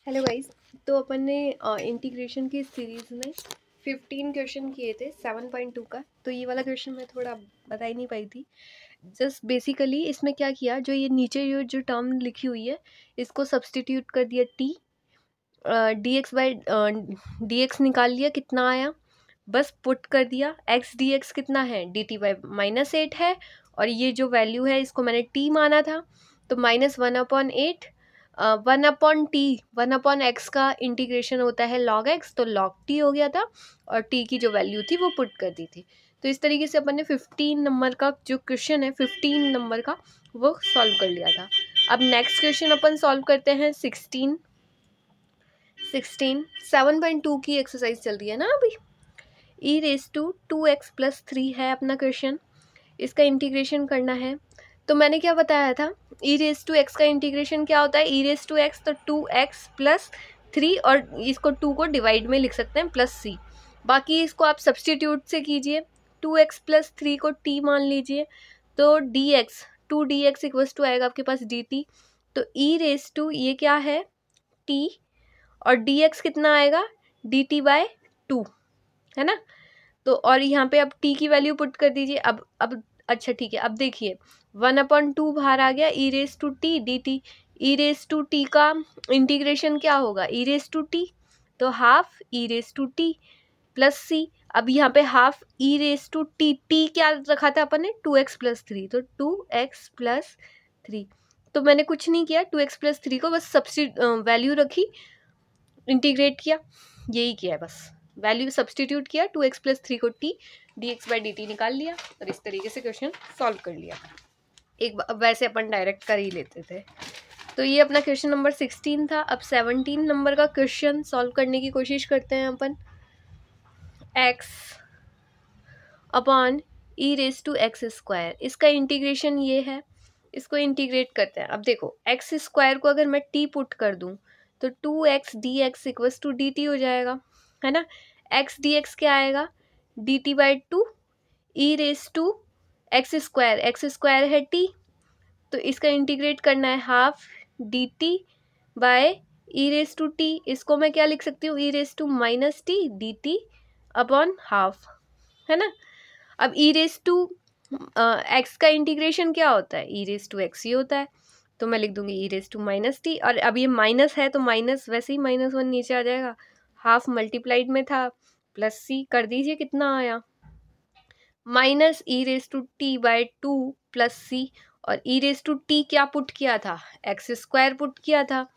Hello guys. तो अपन ने integration की सीरीज़ में 15 क्वेश्चन किए थे 7.2 का। तो ये वाला क्वेश्चन मैं थोड़ा बता ही नहीं पाई थी। जस्ट बेसिकली इसमें क्या किया, जो ये नीचे जो टर्म लिखी हुई है इसको सब्सटीट्यूट कर दिया T, D x by d x निकाल लिया, कितना आया बस पुट कर दिया। एक्स डी एक्स कितना है, डी टी बाई -8 है, और ये जो वैल्यू है इसको मैंने टी माना था, तो -1/8 1/x का इंटीग्रेशन होता है log x, तो log t हो गया था, और t की जो वैल्यू थी वो पुट कर दी थी। तो इस तरीके से अपन ने 15 नंबर का जो क्वेश्चन है 15 नंबर का वो सॉल्व कर लिया था। अब नेक्स्ट क्वेश्चन अपन सॉल्व करते हैं 16 7.2 की एक्सरसाइज चल रही है ना अभी। e⁻²x+3 है अपना क्वेश्चन, इसका इंटीग्रेशन करना है। तो मैंने क्या बताया था, e⁻x का इंटीग्रेशन क्या होता है, e⁻x तो 2x+3, और इसको 2 को डिवाइड में लिख सकते हैं +c। बाकी इसको आप सब्सटीट्यूट से कीजिए, 2x+3 को t मान लीजिए, तो dx 2dx इक्वल्स टू आएगा आपके पास dt। तो e⁻, ये क्या है t, और dx कितना आएगा dt/2, है ना। तो और यहाँ पे अब t की वैल्यू पुट कर दीजिए। अब अच्छा ठीक है, अब देखिए 1/2 बाहर आ गया, e⁻t dt। e⁻t का इंटीग्रेशन क्या होगा, e⁻t, तो हाफ e⁻t प्लस c। अब यहाँ पे हाफ e⁻t, t क्या रखा था अपन ने 2x+3, तो 2x+3। तो मैंने कुछ नहीं किया, 2x+3 को बस वैल्यू रखी, इंटीग्रेट किया, यही किया है बस, वैल्यू सब्सटीट्यूट किया, 2x+3 को t dx/dt निकाल लिया, और इस तरीके से क्वेश्चन सॉल्व कर लिया। वैसे अपन डायरेक्ट कर ही लेते थे। तो ये अपना क्वेश्चन नंबर 16 था। अब 17 नंबर का क्वेश्चन सॉल्व करने की कोशिश करते हैं अपन। x अपॉन e⁻x², इसका इंटीग्रेशन ये है, इसको इंटीग्रेट करते हैं। अब देखो x² को अगर मैं t पुट कर दूं तो 2x dx equals to dt हो जाएगा, है ना। x dx क्या आएगा, dt/2 e⁻x², है t, तो इसका इंटीग्रेट करना है हाफ dt/e⁻t। इसको मैं क्या लिख सकती हूँ, e⁻t dt अपॉन हाफ, है ना। अब x का इंटीग्रेशन क्या होता है, e⁻x ही होता है, तो मैं लिख दूंगी e⁻t। और अब ये माइनस है तो माइनस वैसे ही -1 नीचे आ जाएगा, हाफ मल्टीप्लाइड में था, प्लस c कर दीजिए, कितना आया -e⁻t/2 प्लस c। और e⁻t क्या पुट किया था, x² पुट किया था,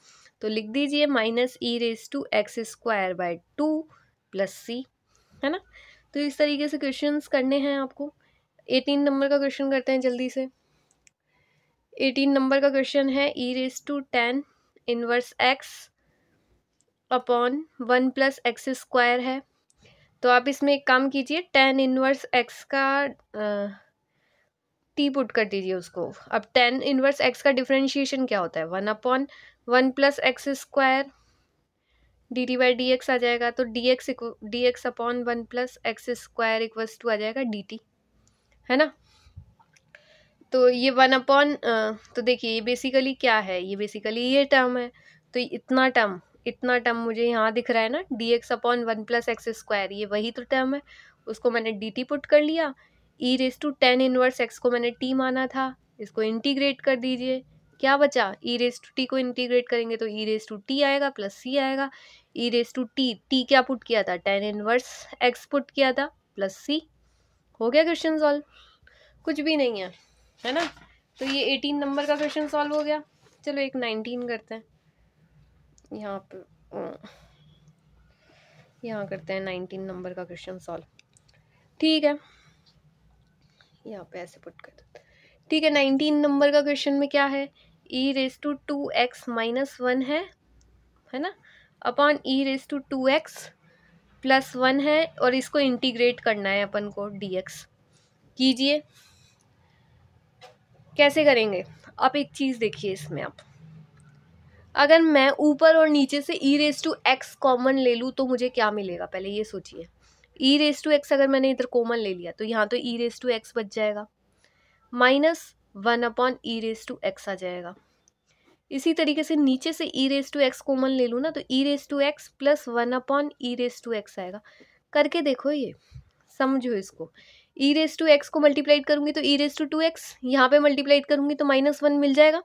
तो लिख दीजिए -e⁻x²/2 प्लस c, है ना। तो इस तरीके से क्वेश्चंस करने हैं आपको। 18 नंबर का क्वेश्चन करते हैं जल्दी से। 18 नंबर का क्वेश्चन है e⁻tan inverse x upon 1 + x² है। तो आप इसमें एक काम कीजिए, tan इनवर्स x का t पुट कर दीजिए उसको। अब tan इनवर्स x का डिफरेंशिएशन क्या होता है, 1/1 + x² dt/dx आ जाएगा, तो dx upon 1 + x² equals to आ जाएगा dt, है ना। तो ये 1/, तो देखिए ये बेसिकली क्या है, ये बेसिकली ये टर्म है, तो इतना टर्म मुझे यहाँ दिख रहा है ना, dx अपॉन 1 + x², ये वही तो टर्म है, उसको मैंने dt पुट कर लिया। e⁻tan इनवर्स x को मैंने t माना था, इसको इंटीग्रेट कर दीजिए, क्या बचा, e⁻t को इंटीग्रेट करेंगे तो e⁻t आएगा प्लस c आएगा। e⁻t क्या पुट किया था, tan इनवर्स x पुट किया था, प्लस c। हो गया क्वेश्चन सॉल्व, कुछ भी नहीं है ना। तो ये 18 नंबर का क्वेश्चन सॉल्व हो गया। चलो एक 19 करते हैं, यहाँ पे यहाँ करते हैं 19 नंबर का क्वेश्चन सॉल्व। ठीक है, यहाँ पे ऐसे पुट कर देते हैं। ठीक है, 19 नंबर का क्वेश्चन में क्या है, e⁻2x - 1 है ना, अपॉन e⁻2x + 1 है, और इसको इंटीग्रेट करना है अपन को dx। कीजिए, कैसे करेंगे, आप एक चीज़ देखिए इसमें, आप अगर मैं ऊपर और नीचे से e⁻x कॉमन ले लूँ तो मुझे क्या मिलेगा, पहले ये सोचिए। e⁻x अगर मैंने इधर कॉमन ले लिया तो यहाँ तो e⁻x बच जाएगा, -1/e⁻x आ जाएगा। इसी तरीके से नीचे से e raise to x common ले लूँ ना, तो e raise to x plus 1 e raise to x आएगा। करके देखो, ये समझो इसको। ई रेस टू एक्स को मल्टीप्लाइड करूँगी तो ई रेस टू 2x, यहाँ पे मल्टीप्लाइड करूँगी तो -1 मिल जाएगा।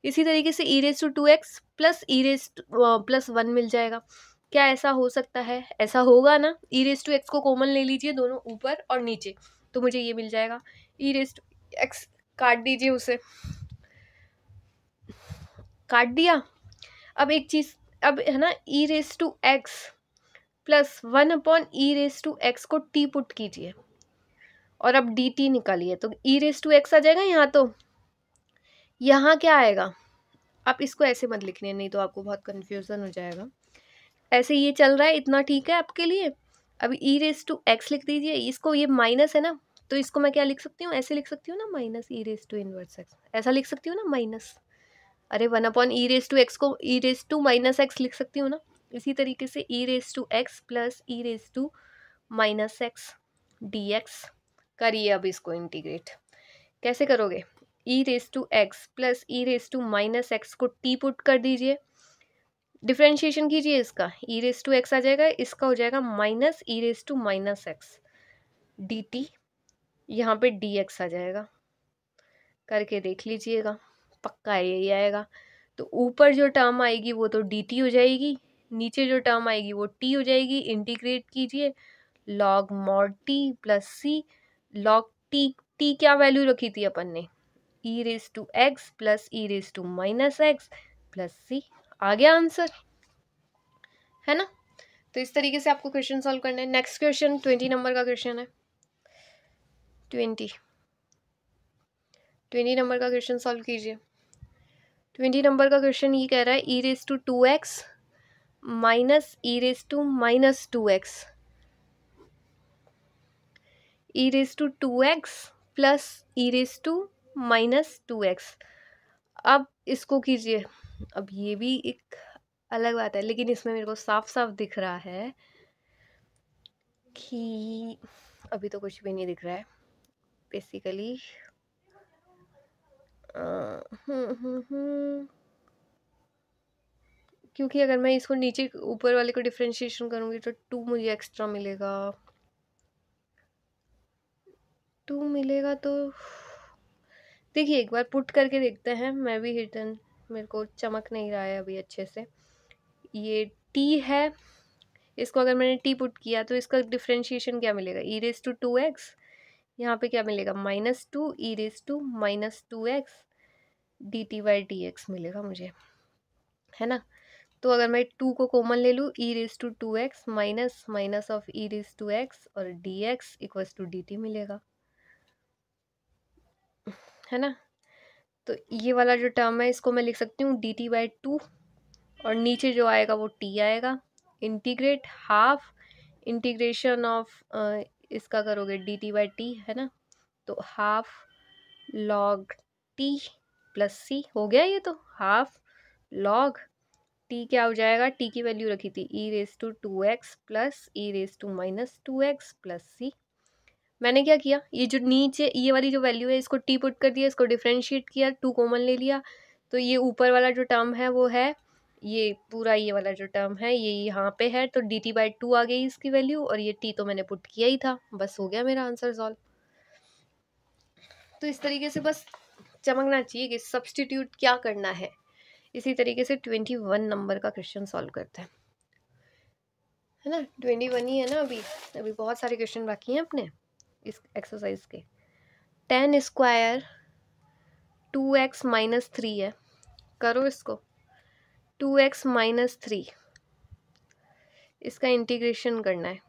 इसी तरीके से e raise to 2x plus e raise plus 1 मिल जाएगा। क्या ऐसा हो सकता है? ऐसा होगा ना। E raise to x common common ले लीजिए दोनों ऊपर और नीचे, तो मुझे ये मिल जाएगा। ई रेस टू एक्स काट दीजिए, उसे काट दिया। अब एक चीज़, अब है ना, e raise to x plus 1 e raise to x को टी पुट कीजिए और अब डी टी निकालिए, तो ई रेस टू एक्स आ जाएगा यहाँ। तो यहाँ क्या आएगा? आप इसको ऐसे मत लिखने, नहीं तो आपको बहुत कन्फ्यूज़न हो जाएगा। ऐसे ये चल रहा है, इतना ठीक है आपके लिए। अब ई रेस टू एक्स लिख दीजिए, इसको, ये माइनस है ना, तो इसको मैं क्या लिख सकती हूँ? ऐसे लिख सकती हूँ ना, minus e raise to inverse x, ऐसा लिख सकती हूँ ना, माइनस। अरे 1 ई रेस टू एक्स को e raise to minus x लिख सकती हूँ ना। इसी तरीके से e raise to x plus e raise to minus x d x करिए। अब इसको इंटीग्रेट कैसे करोगे? E raise to x plus e raise to minus x को टी पुट कर दीजिए, डिफ्रेंशिएशन कीजिए इसका, ई रेस टू एक्स आ जाएगा, इसका हो जाएगा minus e raise to minus x d t, यहाँ पे डी एक्स आ जाएगा। करके देख लीजिएगा, पक्का यही आएगा। तो ऊपर जो टर्म आएगी वो तो डी टी हो जाएगी, नीचे जो टर्म आएगी वो टी हो जाएगी। इंटीग्रेट कीजिए, log mod t plus c, log t, t क्या वैल्यू रखी थी अपन ने? E raise to x plus e raise to minus x plus c. आ गया आंसर, है ना। तो इस तरीके से आपको क्वेश्चन सॉल्व करना है। नेक्स्ट क्वेश्चन 20 नंबर का क्वेश्चन है। 20 नंबर का क्वेश्चन सॉल्व कीजिए। 20 नंबर का क्वेश्चन ये कह रहा है e raise to 2x minus e raise to minus 2x, e raise to 2x plus e raise to minus 2x। अब इसको कीजिए। अब ये भी एक अलग बात है, लेकिन इसमें मेरे को साफ साफ दिख रहा है कि अभी तो कुछ भी नहीं दिख रहा है बेसिकली। क्योंकि अगर मैं इसको नीचे ऊपर वाले को डिफ्रेंशिएशन करूँगी तो 2 मुझे एक्स्ट्रा मिलेगा, 2 मिलेगा। तो देखिए एक बार पुट करके देखते हैं। मैं भी हिडन, मेरे को चमक नहीं रहा है अभी अच्छे से। ये टी है, इसको अगर मैंने टी पुट किया तो इसका डिफ्रेंशिएशन क्या मिलेगा? ई रेस टू 2x, यहाँ पे क्या मिलेगा? -2 e raise to minus 2x d t by d x मिलेगा मुझे, है ना। तो अगर मैं 2 को कॉमन ले लूँ, e raise to 2x minus minus of e raise to x और d x equals to d t मिलेगा, है ना। तो ये वाला जो टर्म है इसको मैं लिख सकती हूँ डी टी बाई 2 और नीचे जो आएगा वो टी आएगा। इंटीग्रेट हाफ इंटीग्रेशन ऑफ इसका करोगे डी टी बाई टी, है ना। तो half log t plus c हो गया ये। तो हाफ लॉग टी क्या हो जाएगा? टी की वैल्यू रखी थी e raise to 2x plus e raise to minus 2x plus c. मैंने क्या किया, ये जो नीचे ये वाली जो वैल्यू है इसको टी पुट कर दिया, इसको डिफ्रेंशिएट किया, 2 कॉमन ले लिया। तो ये ऊपर वाला जो टर्म है वो है ये पूरा, ये वाला जो टर्म है ये यहाँ पे है, तो डी टी बाई 2 आ गई इसकी वैल्यू, और ये टी तो मैंने पुट किया ही था। बस हो गया मेरा आंसर सॉल्व। तो इस तरीके से बस चमकना चाहिए कि सब्सटीट्यूट क्या करना है। इसी तरीके से 21 नंबर का क्वेश्चन सॉल्व करते हैं, है ना। 21 ही है ना, अभी बहुत सारे क्वेश्चन बाकी हैं अपने इस एक्सरसाइज के। 10 स्क्वायर 2x माइनस 3 है, करो इसको। 2x माइनस 3, इसका इंटीग्रेशन करना है।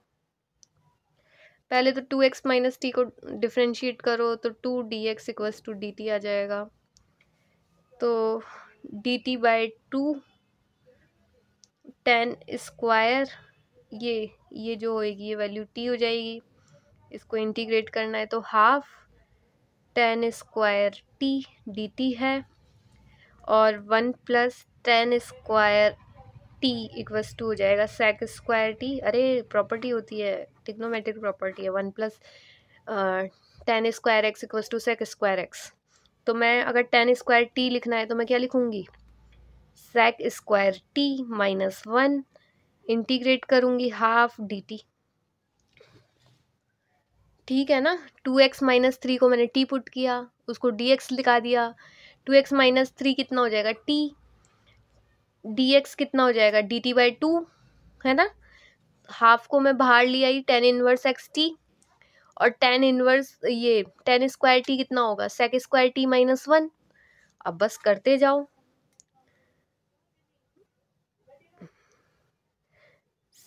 पहले तो 2x माइनस टी को डिफ्रेंशिएट करो तो 2 d x equals to d t आ जाएगा। तो डी टी बाई 2 10 स्क्वायर, ये जो होएगी ये वैल्यू टी हो जाएगी। इसको इंटीग्रेट करना है तो half 10 square t d t है, और 1 plus 10 square t equals to हो जाएगा सेक स्क्वायर टी। अरे प्रॉपर्टी होती है, ट्रिग्नोमेट्रिक प्रॉपर्टी है, 1 plus 10 square x equals to sec square x. तो मैं अगर 10 स्क्वायर टी लिखना है तो मैं क्या लिखूँगी? Sec square t minus 1, integrate करूँगी हाफ डी टी, ठीक है ना। 2x माइनस 3 को मैंने टी पुट किया, उसको dx लिखा दिया। 2x माइनस 3 कितना हो जाएगा t, dx कितना हो जाएगा dt बाई 2, है ना। हाफ को मैं बाहर ले आई, tan इनवर्स एक्स टी, और tan इनवर्स ये tan स्क्वायर टी कितना होगा सेक स्क्वायर टी माइनस 1। अब बस करते जाओ,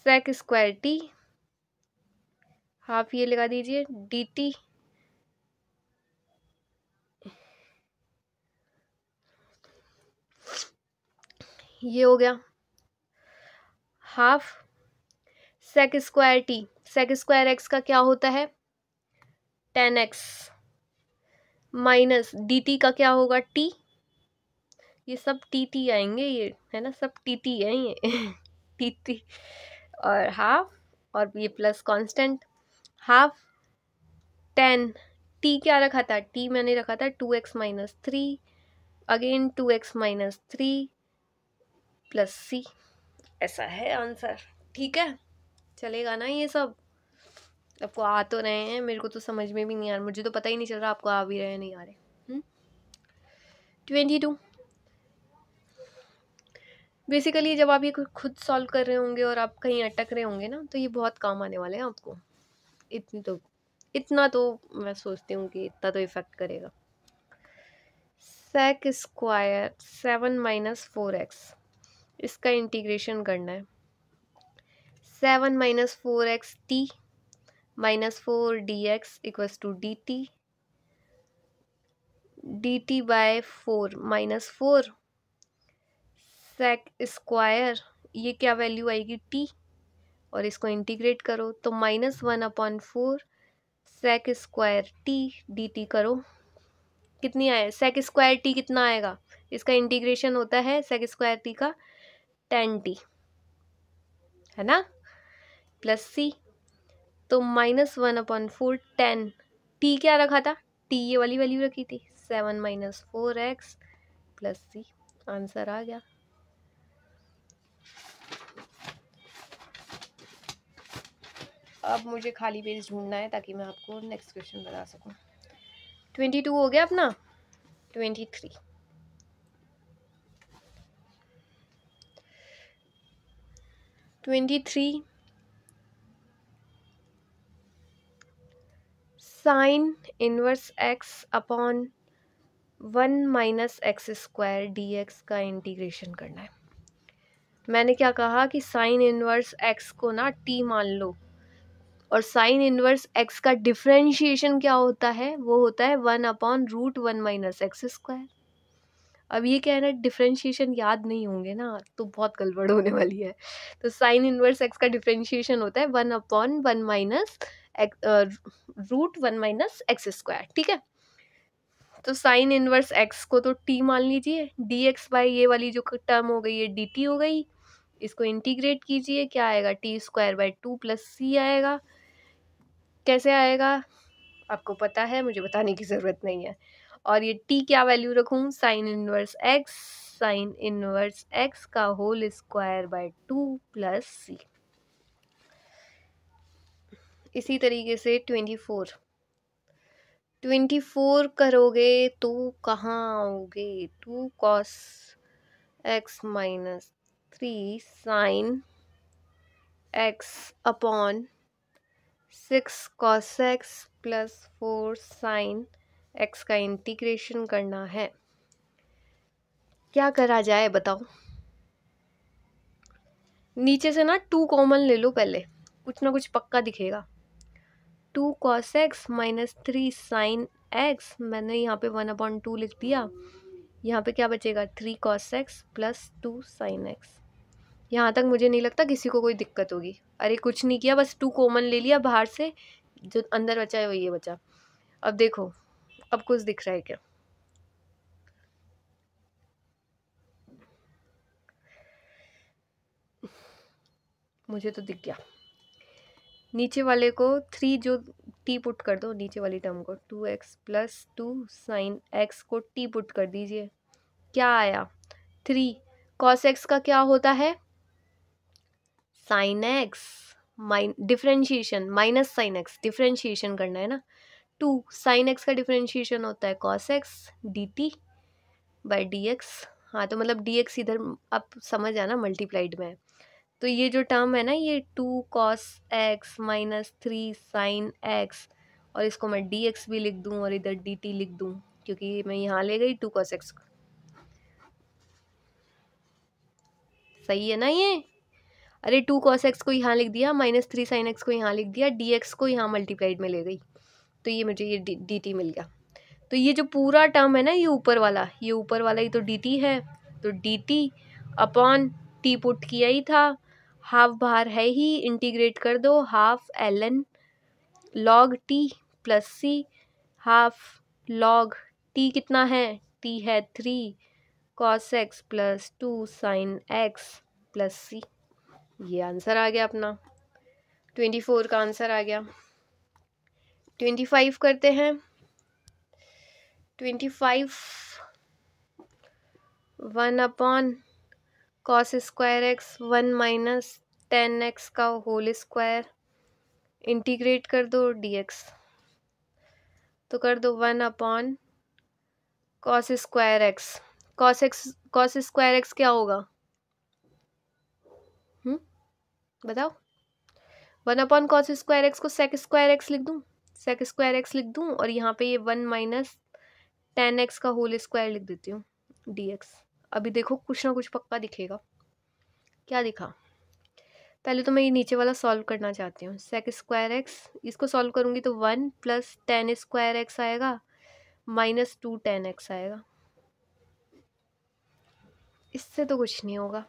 सेक स्क्वायर टी हाफ ये लगा दीजिए dt, ये हो गया half sec square t, sec square x का क्या होता है tan x, माइनस dt का क्या होगा t, ये सब टी आएंगे, ये है ना, सब टी है ये टी, और हाफ, और ये plus constant half tan, t क्या रखा था, t मैंने रखा था 2x minus 3, again 2x minus 3 plus c, ऐसा है आंसर, ठीक है। चलेगा ना ये सब, आपको आ तो रहे हैं, मेरे को तो समझ में भी नहीं आ रहा, मुझे तो पता ही नहीं चल रहा आपको आ भी रहे हैं नहीं आ रहे। 22 बेसिकली जब आप ये खुद सॉल्व कर रहे होंगे और आप कहीं अटक रहे होंगे ना, तो ये बहुत काम आने वाले हैं आपको। इतना तो मैं सोचती हूँ कि इतना तो इफेक्ट करेगा। सेक स्क्वायर 7 माइनस 4x, इसका इंटीग्रेशन करना है। 7 minus 4x t minus 4 dx equals to dt by 4 minus 4 sec square, ये क्या वैल्यू आएगी t, और इसको इंटीग्रेट करो तो minus 1/4 sec square t dt करो, कितनी आए सेक स्क्वायर टी कितना आएगा, इसका इंटीग्रेशन होता है सेक स्क्वायर टी का tan t, है ना, प्लस सी, तो माइनस 1/4 tan t क्या रखा था, t ये वाली वैल्यू रखी थी 7 माइनस 4x प्लस सी, आंसर आ गया। अब मुझे खाली पेज ढूंढना है ताकि मैं आपको नेक्स्ट क्वेश्चन बता सकूं। 22 हो गया अपना। 23 sine inverse x upon 1 minus x square dx का इंटीग्रेशन करना है। मैंने क्या कहा कि साइन इनवर्स x को ना t मान लो, और साइन इनवर्स x का डिफरेंशिएशन क्या होता है, वो होता है 1/√1 माइनस एक्स स्क्वायर। अब ये क्या है ना, डिफरेंशिएशन याद नहीं होंगे ना तो बहुत गड़बड़ होने वाली है। तो साइन इनवर्स x का डिफरेंशिएशन होता है 1/1 माइनस √1 माइनस एक्स स्क्वायर, ठीक है। तो साइन इनवर्स x को तो t मान लीजिए, dx बाई ये वाली जो टर्म हो गई है dt हो गई, इसको इंटीग्रेट कीजिए, क्या आएगा t² बाई 2 प्लस सी आएगा। कैसे आएगा आपको पता है, मुझे बताने की ज़रूरत नहीं है। और ये t क्या वैल्यू रखूँ, साइन इनवर्स x का होल स्क्वायर बाय 2 प्लस सी। इसी तरीके से 24 करोगे तो कहाँ आओगे, 2 cos x minus 3 sine x upon 6 cos x plus 4 sine x का इंटीग्रेशन करना है। क्या करा जाए बताओ, नीचे से ना 2 कॉमन ले लो पहले, कुछ ना कुछ पक्का दिखेगा। 2 cos x minus 3 sine x, मैंने यहाँ पे 1/2 लिख दिया, यहाँ पे क्या बचेगा 3 cos x plus 2 sine x। यहाँ तक मुझे नहीं लगता किसी को कोई दिक्कत होगी। अरे कुछ नहीं किया, बस 2 कॉमन ले लिया बाहर से, जो अंदर बचा है वो ये बचा। अब देखो अब कुछ दिख रहा है क्या, मुझे तो दिख गया। नीचे वाले को 3 जो t पुट कर दो, नीचे वाली टर्म को 2x प्लस 2 साइन x को t पुट कर दीजिए, क्या आया 3 कॉस एक्स का क्या होता है, sine x, differentiation minus sine x, differentiation करना है ना। 2 साइन एक्स का डिफरेंशिएशन होता है cos x d t by d x. हाँ तो मतलब डी एक्स इधर आप समझ आना मल्टीप्लाइड में है। तो ये जो टर्म है ना, ये 2 cos x minus 3 sine x, और इसको मैं डी एक्स भी लिख दूँ और इधर डी टी लिख दूँ, क्योंकि मैं यहाँ ले गई 2 कॉस एक्स। सही है ना ये? अरे 2 कॉस एक्स को यहाँ लिख दिया, माइनस 3 साइन एक्स को यहाँ लिख दिया, डी एक्स को यहाँ मल्टीप्लाइड में ले गई, तो ये मुझे ये डी टी मिल गया। तो ये जो पूरा टर्म है ना, ये ऊपर वाला ही तो डी टी है, तो D t upon T put किया ही था, हाफ बाहर है ही, इंटीग्रेट कर दो, half l n log t plus c, half log t कितना है, टी है 3 cos x plus 2 sine x plus c. ये आंसर आ गया अपना, 24 का आंसर आ गया। 25 करते हैं। 25 1 upon cos square x 1 minus 10 x का होल स्क्वायर, इंटीग्रेट कर दो dx, तो कर दो 1 upon cos square x. Cos square x क्या होगा, बताओ। 1 अपॉन कॉस स्क्वायर एक्स को सेक स्क्वायर एक्स लिख दूँ, सेक स्क्वायर एक्स लिख दूँ, और यहाँ पे ये 1 माइनस 10 एक्स का होल स्क्वायर लिख देती हूँ dx। अभी देखो कुछ ना कुछ पक्का दिखेगा। क्या दिखा, पहले तो मैं ये नीचे वाला सॉल्व करना चाहती हूँ। सेक स्क्वायर एक्स, इसको सॉल्व करूँगी तो 1 प्लस 10 स्क्वायर एक्स आएगा माइनस 2 10 एक्स आएगा। इससे तो कुछ नहीं होगा,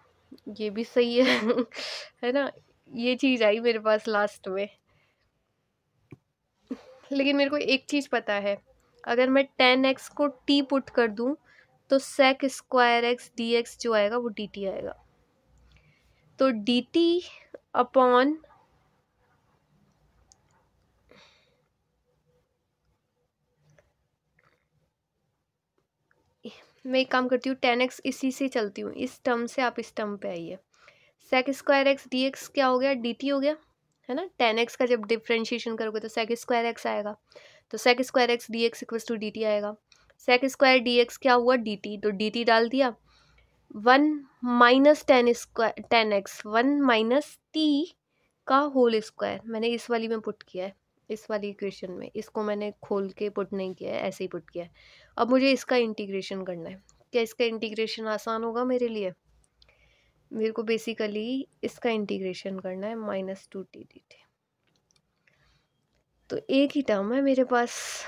ये भी सही है है ना। ये चीज़ आई मेरे पास लास्ट में, लेकिन मेरे को एक चीज़ पता है, अगर मैं 10x को t पुट कर दूं तो sec square x d x जो आएगा वो dt आएगा। तो dt अपॉन मैं एक काम करती हूँ, 10x इसी से चलती हूँ, इस टर्म से आप इस टर्म पे आइए। Sec square x d x क्या हो गया, dt हो गया, है ना। 10x का जब डिफ्रेंशिएशन करोगे तो सेक स्क्वायर एक्स आएगा, तो sec square x d x equals to dt आएगा। सेक स्क्वायर डी एक्स क्या हुआ, dt, तो dt डाल दिया। 1 माइनस 10 एक्स 1 माइनस टी का होल स्क्वायर मैंने इस वाली में पुट किया है, इस वाली इक्वेशन में, इसको मैंने खोल के पुट नहीं किया है, ऐसे ही पुट किया है। अब मुझे इसका इंटीग्रेशन करना है। क्या इसका इंटीग्रेशन आसान होगा मेरे लिए? मेरे को बेसिकली इसका इंटीग्रेशन करना है -2t dt। तो एक ही टर्म है मेरे पास,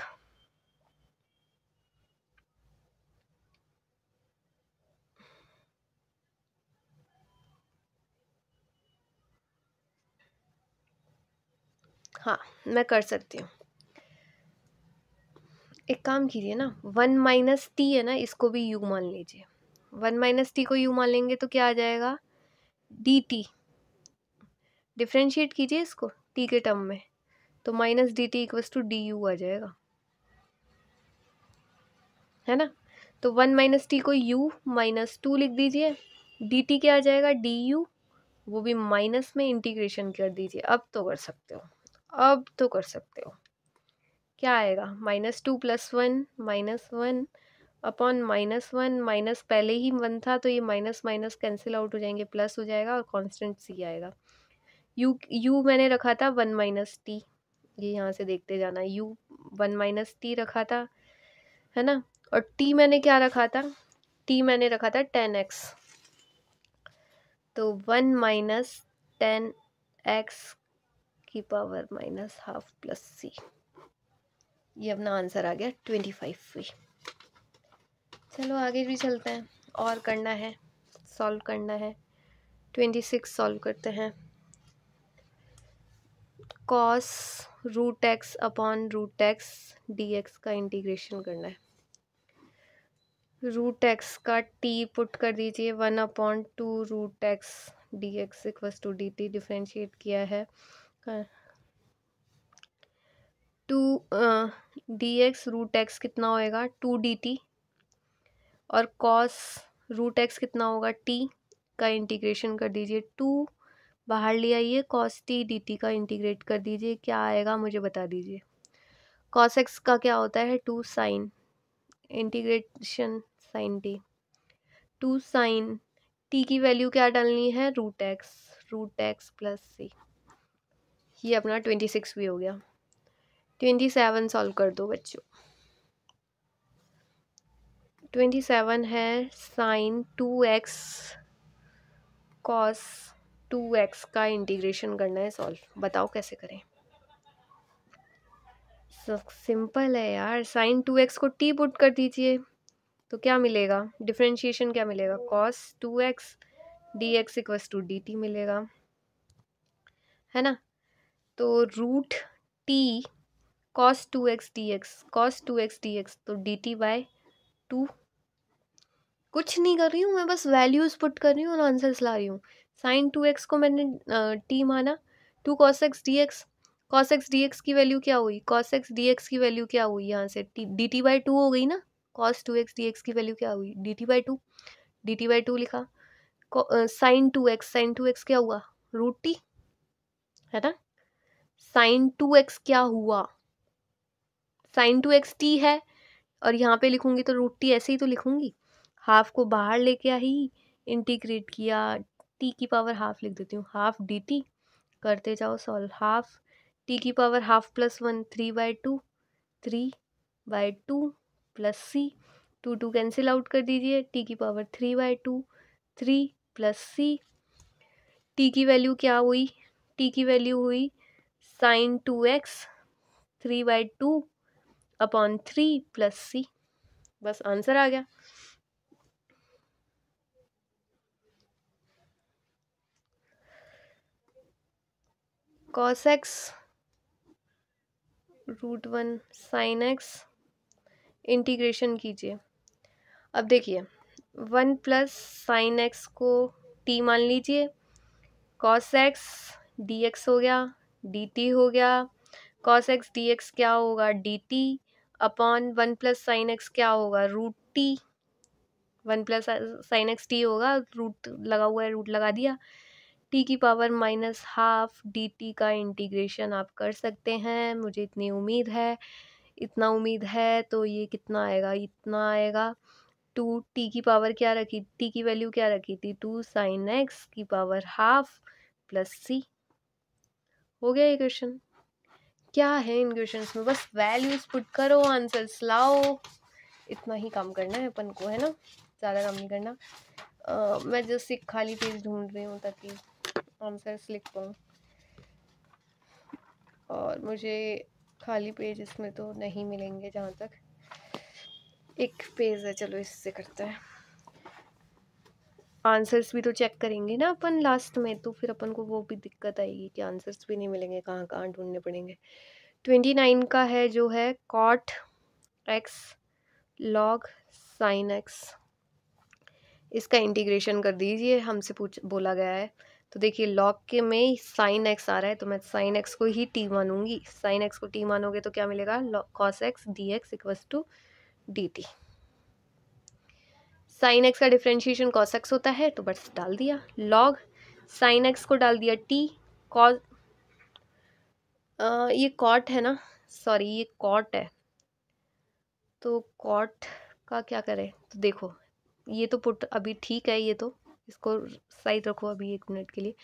हाँ मैं कर सकती हूँ। एक काम कीजिए ना, 1 माइनस टी है ना, इसको भी u मान लीजिए। 1 माइनस टी को u मान लेंगे तो क्या आ जाएगा, dt। डिफ्रेंशिएट कीजिए इसको t के टर्म में, तो minus d t equals to d u आ जाएगा, है ना। तो 1 माइनस टी को u माइनस 2 लिख दीजिए, डी टी क्या आ जाएगा, डी यू, वो भी माइनस में इंटीग्रेशन कर दीजिए। अब तो कर सकते हो, अब तो कर सकते हो। क्या आएगा, -2 + 1 -1 अपॉन -1, माइनस पहले ही 1 था तो ये माइनस माइनस कैंसिल आउट हो जाएंगे, प्लस हो जाएगा और कांस्टेंट c आएगा। u मैंने रखा था 1 माइनस टी, ये यहाँ से देखते जाना, u 1 माइनस टी रखा था, है ना। और t मैंने क्या रखा था, t मैंने रखा था 10x, तो 1 माइनस 10x की पावर -12 प्लस c। ये अपना आंसर आ गया 25। चलो आगे भी चलते हैं, और करना है, सॉल्व करना है। 26 सॉल्व करते हैं। Cos root x upon root x d x का इंटीग्रेशन करना है। रूट एक्स का टी पुट कर दीजिए, 1/2 root x d x equals to d t, differentiate किया है। 2 डी एक्स रूट एक्स कितना होएगा, 2 dt, और कॉस रूट एक्स कितना होगा, t, का इंटीग्रेशन कर दीजिए, 2 बाहर ले आइए, cos t dt का इंटीग्रेट कर दीजिए, क्या आएगा मुझे बता दीजिए। cos x का क्या होता है, 2 sin, integration sin t, 2 sin t की वैल्यू क्या डालनी है, रूट एक्स प्लस सी। ये अपना 26 भी हो गया। 27 सॉल्व कर दो बच्चों। 27 है sin 2x cos 2x का इंटीग्रेशन करना है सॉल्व, बताओ कैसे करें। सिंपल है यार, sin 2x को t पुट कर दीजिए तो क्या मिलेगा, डिफरेंशिएशन क्या मिलेगा, cos 2x dx equals to dt मिलेगा, है ना। तो root t cos 2x dx तो dt बाय 2। कुछ नहीं कर रही हूँ मैं, बस वैल्यूज़ पुट कर रही हूँ और आंसर्स ला रही हूँ। sin 2x को मैंने t माना, 2 cos x dx की वैल्यू क्या हुई, cos x dx की वैल्यू क्या हुई, यहाँ से dt बाई 2 हो गई ना, cos 2x dx की वैल्यू क्या हुई, dt बाई 2 लिखा। sin 2x क्या हुआ, रूट t, है ना। sin 2x क्या हुआ, sin 2x t है, और यहाँ पे लिखूंगी तो रूट टी ऐसे ही तो लिखूंगी, हाफ को बाहर लेके आई, इंटीग्रेट किया, टी की पावर हाफ लिख देती हूँ, हाफ डी टी, करते जाओ सॉल्व, हाफ टी की पावर हाफ प्लस 1 3/2 प्लस सी, 2 कैंसिल आउट कर दीजिए, टी की पावर 3/2 3 प्लस सी, टी की वैल्यू क्या हुई, टी की वैल्यू हुई sin 2x 3/2 अपॉन 3 प्लस सी, बस आंसर आ गया। cos x √1 sin x integration कीजिए। अब देखिए 1 प्लस साइन एक्स को t मान लीजिए, cos x dx हो गया, dt हो गया, cos x dx क्या होगा, dt upon 1 plus sine x क्या होगा, root t, 1 plus sine x t होगा, रूट लगा हुआ है रूट लगा दिया, t की पावर माइनस हाफ dt का इंटीग्रेशन आप कर सकते हैं, मुझे इतनी उम्मीद है, इतना उम्मीद है तो ये कितना आएगा, इतना आएगा। 2 t की पावर क्या रखी, t की वैल्यू क्या रखी थी, 2 sin x की पावर हाफ प्लस c। हो गया ये क्वेश्चन। क्या है इन क्वेश्चंस में, बस वैल्यूज पुट करो, आंसर्स लाओ, इतना ही काम करना है अपन को, है ना, ज़्यादा काम नहीं करना। मैं जस्ट एक खाली पेज ढूंढ रही हूँ ताकि आंसर्स लिख पाऊँ, और मुझे खाली पेज इसमें तो नहीं मिलेंगे, जहाँ तक एक पेज है, चलो इससे करते हैं। आंसर्स भी तो चेक करेंगे ना अपन लास्ट में, तो फिर अपन को वो भी दिक्कत आएगी कि आंसर्स भी नहीं मिलेंगे, कहाँ कहाँ ढूंढने पड़ेंगे। 29 का है जो है cot x log sin x, इसका इंटीग्रेशन कर दीजिए, हमसे बोला गया है। तो देखिए लॉग के में साइन एक्स आ रहा है, तो मैं साइन एक्स को ही टी मानूंगी, साइन एक्स को टी मानोगे तो क्या मिलेगा, cos x dx equals to dt। Sine x का डिफ्रेंशिएशन cos x होता है, तो बस डाल दिया, log साइन एक्स को डाल दिया t, cos ये cot है ना, सॉरी ये cot है, तो cot का क्या करें, तो देखो ये तो पुट अभी ठीक है, ये तो इसको साइड रखो अभी 1 मिनट के लिए।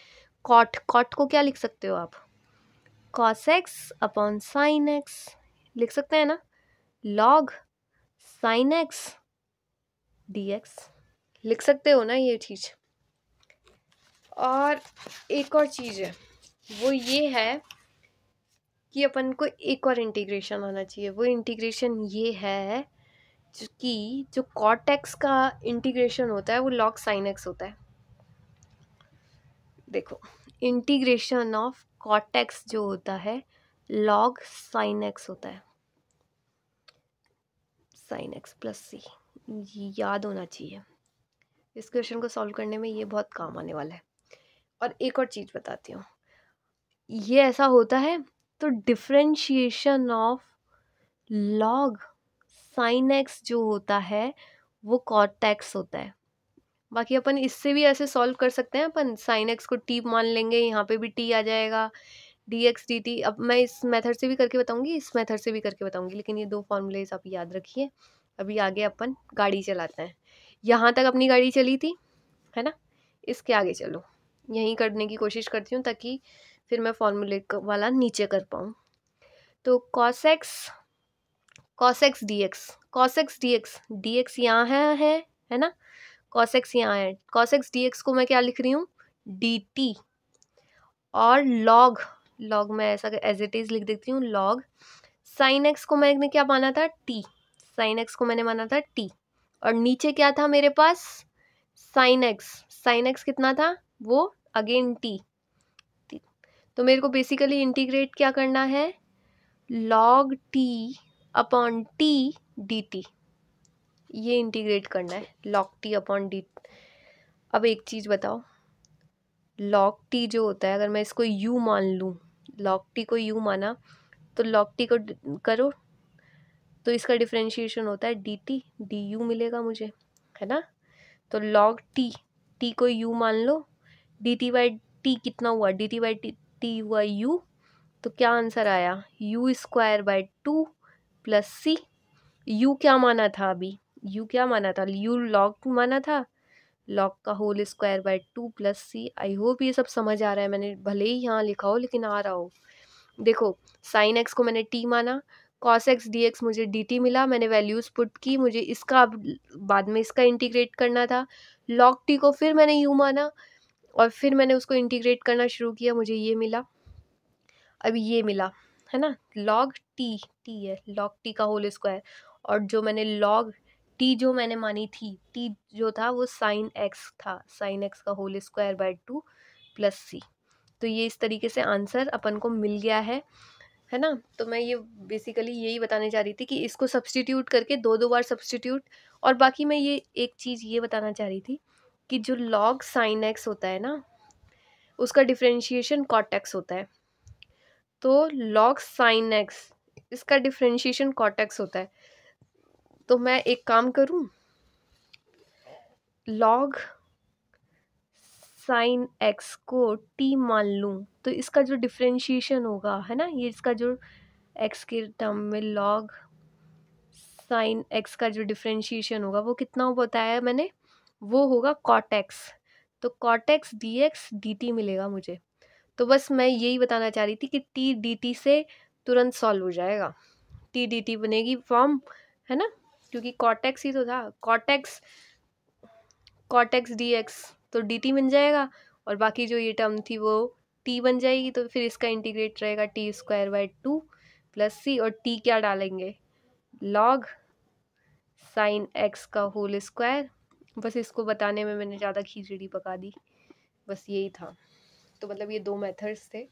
cot को क्या लिख सकते हो आप, cos x upon sine x लिख सकते हैं ना, log साइन x dx लिख सकते हो ना ये चीज़। और एक और चीज़ है, वो ये है कि अपन को एक और इंटीग्रेशन आना चाहिए, वो इंटीग्रेशन ये है कि जो cot x का इंटीग्रेशन होता है वो log sin x होता है। देखो इंटीग्रेशन ऑफ cot x जो होता है log sin x होता है, sin x प्लस सी, याद होना चाहिए, इस क्वेश्चन को सॉल्व करने में ये बहुत काम आने वाला है। और एक और चीज़ बताती हूँ, ये ऐसा होता है तो differentiation of log sin x जो होता है वो cot x होता है, बाकी अपन इससे भी ऐसे सॉल्व कर सकते हैं, अपन साइन एक्स को टी मान लेंगे, यहाँ पे भी टी आ जाएगा, डी एक्स डी टी। अब मैं इस मेथड से भी करके बताऊंगी, इस मेथड से भी करके बताऊंगी, लेकिन ये 2 फॉर्मूलेज आप याद रखिए। अभी आगे अपन गाड़ी चलाते हैं। यहाँ तक अपनी गाड़ी चली थी, है ना, इसके आगे चलो, यहीं करने की कोशिश करती हूँ ताकि फिर मैं फॉर्मूले वाला नीचे कर पाऊँ। तो cos x d x, cos x d x, d x यहाँ है ना, कॉस एक्स यहाँ है, कॉस एक्स डी एक्स को मैं क्या लिख रही हूँ, डी टी, और लॉग, लॉग मैं ऐसा एज इट इज़ लिख देती हूँ, लॉग साइन एक्स को मैंने क्या माना था, टी, साइन एक्स को मैंने माना था टी, और नीचे क्या था मेरे पास, साइन एक्स, साइन एक्स कितना था वो अगेन टी। तो मेरे को बेसिकली इंटीग्रेट क्या करना है, log T upon T d T, ये इंटीग्रेट करना है, लॉग टी अपॉन डी। अब एक चीज़ बताओ, लॉग टी जो होता है, अगर मैं इसको यू मान लूँ, लॉग टी को यू माना, तो लॉग टी को करो तो इसका डिफरेंशिएशन होता है डी टी, डी यू मिलेगा मुझे, है ना। तो लॉग टी, टी को यू मान लो, डी टी बाई टी कितना हुआ, डी टी बाई टी हुआ यू, तो क्या आंसर आया, u square by 2 plus c. U क्या माना था अभी, यू क्या माना था, यू लॉग माना था, लॉग का whole square by 2 plus c. I hope ये सब समझ आ रहा है, मैंने भले ही यहाँ लिखा हो लेकिन आ रहा हो। देखो साइन एक्स को मैंने टी माना, कॉस एक्स डी एक्स मुझे डी टी मिला, मैंने वैल्यूज़ पुट की, मुझे इसका अब बाद में इसका इंटीग्रेट करना था। लॉग टी को फिर मैंने यू माना और फिर मैंने उसको इंटीग्रेट करना शुरू किया, मुझे ये मिला, अभी ये मिला, है ना, लॉग टी, टी है लॉग टी का होल स्क्वायर, और जो मैंने लॉग टी जो मैंने मानी थी, टी जो था वो साइन एक्स था, साइन एक्स का होल स्क्वायर बाय 2 प्लस सी। तो ये इस तरीके से आंसर अपन को मिल गया है ना। तो मैं ये बेसिकली यही बताने जा रही थी कि इसको सब्सटीट्यूट करके 2 बार सब्सटीट्यूट, और बाकी मैं ये एक चीज़ ये बताना चाह रही थी कि जो लॉग साइन एक्स होता है ना, उसका डिफ्रेंशिएशन कॉट एक्स होता है, तो लॉग साइन एक्स इसका डिफ्रेंशिएशन कॉट एक्स होता है। तो मैं एक काम करूं, लॉग साइन एक्स को टी मान लूं, तो इसका जो डिफ्रेंशिएशन होगा, है ना, ये इसका जो एक्स के टर्म में लॉग साइन एक्स का जो डिफ्रेंशिएशन होगा वो कितना बताया मैंने, वो होगा कॉट एक्स। तो cot x d x d t मिलेगा मुझे। तो बस मैं यही बताना चाह रही थी कि टी डी टी से तुरंत सॉल्व हो जाएगा, टी डी टी बनेगी फॉर्म, है ना, क्योंकि कॉट एक्स ही तो था, कॉट एक्स डी एक्स, तो डी टी बन जाएगा, और बाकी जो ये टर्म थी वो टी बन जाएगी, तो फिर इसका इंटीग्रेट रहेगा टी स्क्वायर बाई 2 प्लस सी, और टी क्या डालेंगे, लॉग साइन एक्स का होल स्क्वायर। बस इसको बताने में मैंने ज़्यादा खिचड़ी पका दी, बस यही था। तो मतलब ये 2 मेथड्स थे,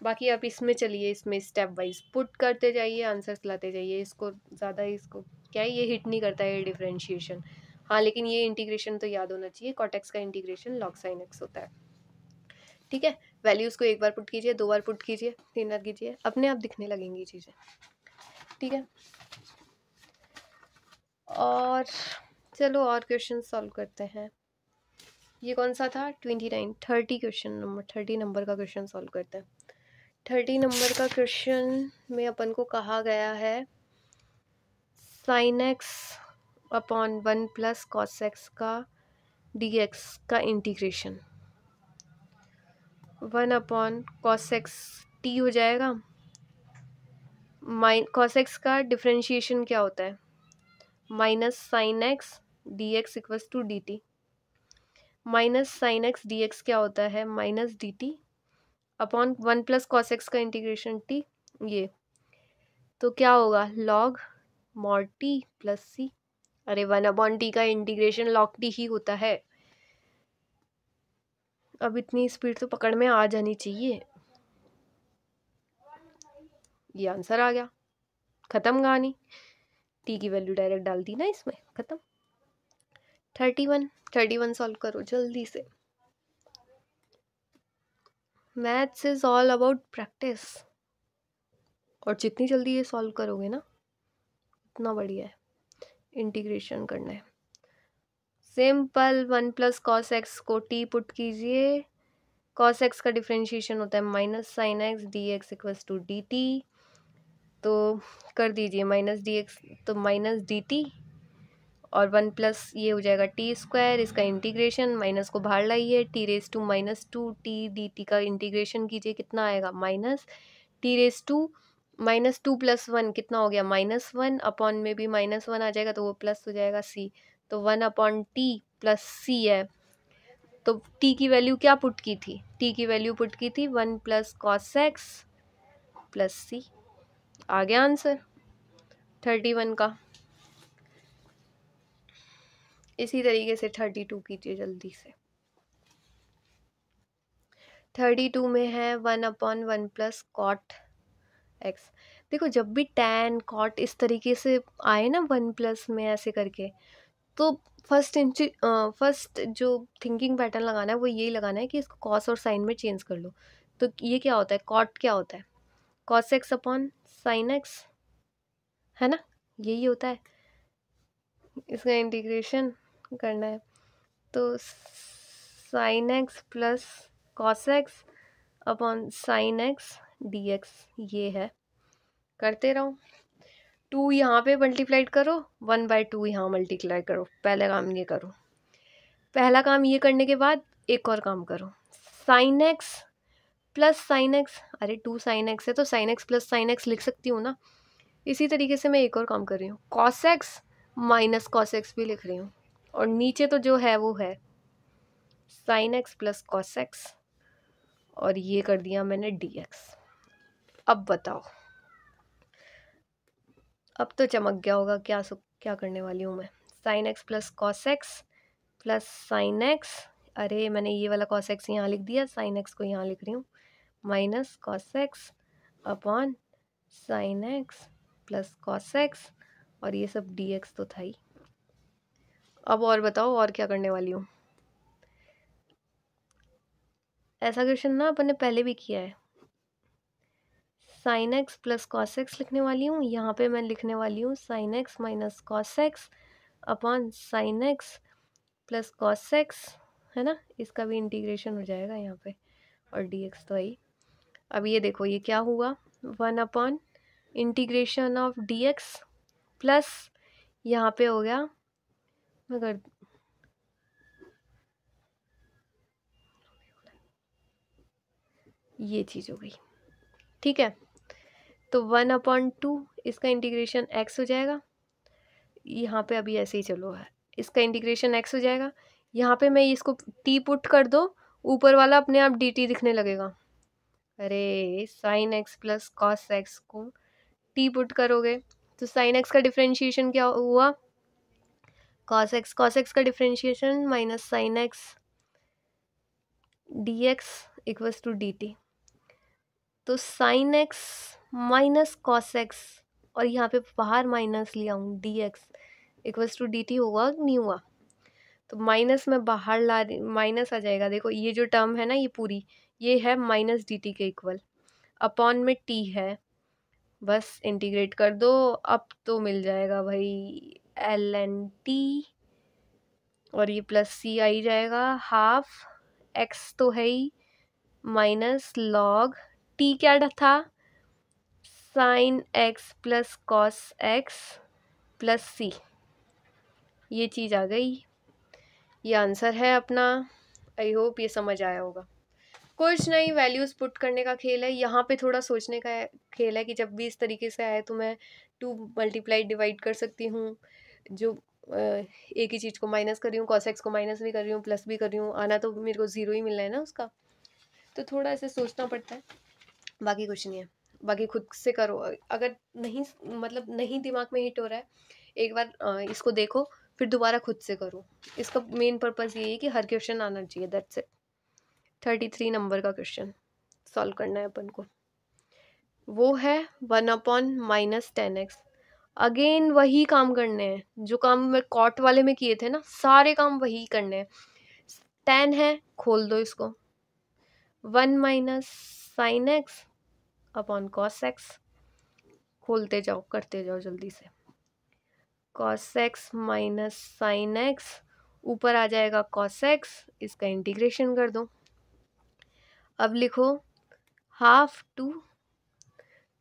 बाकी आप इसमें चलिए, इसमें स्टेप वाइज पुट करते जाइए, आंसर्स लाते जाइए, इसको ज़्यादा इसको क्या है, ये हिट नहीं करता है ये डिफरेंशिएशन। हाँ लेकिन ये इंटीग्रेशन तो याद होना चाहिए, कॉटेक्स का इंटीग्रेशन लॉग साइन एक्स होता है, ठीक है। वैल्यूज़ को 1 बार पुट कीजिए, 2 बार पुट कीजिए, 3 बार कीजिए, अपने आप दिखने लगेंगी चीज़ें, ठीक है। और चलो और क्वेश्चन सॉल्व करते हैं। ये कौन सा था, 29, 30 क्वेश्चन नंबर 30 नंबर का क्वेश्चन सॉल्व करते हैं। 30 नंबर का क्वेश्चन में अपन को कहा गया है sine x upon 1 plus cos x का डी एक्स का integration, 1 upon cos x t हो जाएगा, कॉस एक्स का डिफ्रेंशिएशन क्या होता है, minus sine x d x equals to d t, minus sine x d x क्या होता है, minus d t upon 1 plus cos x का इंटीग्रेशन टी, ये तो क्या होगा, log mod t plus c. अरे 1 अपॉन टी का इंटीग्रेशन लॉग टी ही होता है। अब इतनी स्पीड तो पकड़ में आ जानी चाहिए, ये आंसर आ गया, ख़त्म कहानी, टी की वैल्यू डायरेक्ट डाल दी ना इसमें, ख़त्म। 31 सॉल्व करो जल्दी से, maths is all about practice, और जितनी जल्दी ये सॉल्व करोगे ना उतना बढ़िया है। इंटीग्रेशन करना है, सिंपल, 1 प्लस कॉस एक्स को टी पुट कीजिए, कॉस एक्स का डिफ्रेंशिएशन होता है minus sine x d x equals to d t, तो कर दीजिए माइनस डी एक्स तो माइनस डी टी और 1 प्लस ये हो जाएगा टी स्क्वायर, इसका इंटीग्रेशन माइनस को बाहर लाइए, t raise to minus two t d t का इंटीग्रेशन कीजिए, कितना आएगा minus t raise to minus two plus one कितना हो गया माइनस वन, अपॉन में भी माइनस वन आ जाएगा तो वो प्लस हो जाएगा सी, तो 1 अपॉन टी प्लस सी है। तो टी की वैल्यू क्या पुट की थी, टी की वैल्यू पुट की थी 1 plus cos x plus c. आ गया आंसर 31 का। इसी तरीके से 32 कीजिए जल्दी से। 32 में है 1 अपॉन 1 प्लस कॉट एक्स। देखो जब भी टैन कॉट इस तरीके से आए ना 1 प्लस में ऐसे करके, तो फर्स्ट जो थिंकिंग पैटर्न लगाना है वो यही लगाना है कि इसको कॉस और साइन में चेंज कर लो। तो ये क्या होता है, कॉट क्या होता है, cos x upon sine x, है ना, यही होता है। इसका इंटीग्रेशन करना है तो sine x plus cos x upon sine x d x, ये है। करते रहो, 2 यहाँ पे मल्टीप्लाइड करो, 1/2 यहाँ मल्टीप्लाई करो। पहला काम ये करो, पहला काम ये करने के बाद एक और काम करो, sign x plus sine x, अरे 2 साइन एक्स है तो sine x plus sine x लिख सकती हूँ ना। इसी तरीके से मैं एक और काम कर रही हूँ, cos x minus cos x भी लिख रही हूँ, और नीचे तो जो है वो है sine x plus cos x, और ये कर दिया मैंने डी एक्स। अब बताओ, अब तो चमक गया होगा क्या करने वाली हूँ मैं। Sine x plus cos x plus sine x, अरे मैंने ये वाला कॉस एक्स यहाँ लिख दिया, साइन एक्स को यहाँ लिख रही हूँ, minus cos x upon sine x plus cos x, और ये सब डी एक्स तो था ही। अब और बताओ और क्या करने वाली हूँ। ऐसा क्वेश्चन ना अपन ने पहले भी किया है। Sine x plus cos x लिखने वाली हूँ, यहाँ पे मैं लिखने वाली हूँ sign x minus cos x upon sine x plus cos x, है ना, इसका भी इंटीग्रेशन हो जाएगा यहाँ पे, और डी एक्स तो आई। अब ये देखो ये क्या हुआ, 1 upon integration of D x plus यहाँ पे हो गया, मगर ये चीज़ हो गई, ठीक है। तो 1 अपॉन 2 इसका इंटीग्रेशन x हो जाएगा, यहाँ पे अभी ऐसे ही चलो है, इसका इंटीग्रेशन x हो जाएगा, यहाँ पे मैं इसको t पुट कर दो, ऊपर वाला अपने आप dt दिखने लगेगा। अरे sine x plus cos x को t पुट करोगे तो साइन एक्स का डिफ्रेंशिएशन क्या हुआ, कॉस एक्स का differentiation minus sine x d x equals to d t, तो sine x minus cos x, और यहाँ पे बाहर माइनस लिया हूँ d x equals to d t, हुआ नहीं हुआ, तो माइनस में बाहर ला रही, माइनस आ जाएगा। देखो ये जो टर्म है ना ये पूरी ये है माइनस डी टी के इक्वल, अपॉन में टी है, बस इंटीग्रेट कर दो, अब तो मिल जाएगा भाई एल एन टी, और ये प्लस सी आ ही जाएगा, हाफ एक्स तो है ही माइनस लॉग टी क्या था, sine x plus cos x plus c, ये चीज़ आ गई। ये आंसर है अपना। आई होप ये समझ आया होगा। कुछ नहीं, वैल्यूज़ पुट करने का खेल है, यहाँ पे थोड़ा सोचने का खेल है कि जब भी इस तरीके से आए तो मैं 2 मल्टीप्लाई डिवाइड कर सकती हूँ, जो एक ही चीज़ को माइनस कर रही हूँ, कॉस एक्स को माइनस भी कर रही हूँ, प्लस भी कर रही हूँ, आना तो मेरे को 0 ही मिलना है ना उसका, तो थोड़ा ऐसे सोचना पड़ता है, बाकी कुछ नहीं है। बाकी खुद से करो, अगर नहीं मतलब नहीं दिमाग में हिट हो रहा है एक बार इसको देखो, फिर दोबारा खुद से करो। इसका मेन पर्पज़ ये है कि हर क्वेश्चन आना चाहिए, दैट्स इट। 33 नंबर का क्वेश्चन सॉल्व करना है अपन को, वो है 1 अपॉन माइनस 10x। अगेन वही काम करने हैं जो काम मैं कॉट वाले में किए थे ना, सारे काम वही करने हैं। 10 है, खोल दो इसको, 1 minus sine x upon cos x, खोलते जाओ करते जाओ जल्दी से, cos x minus sine x ऊपर आ जाएगा cos x, इसका इंटीग्रेशन कर दो। अब लिखो half two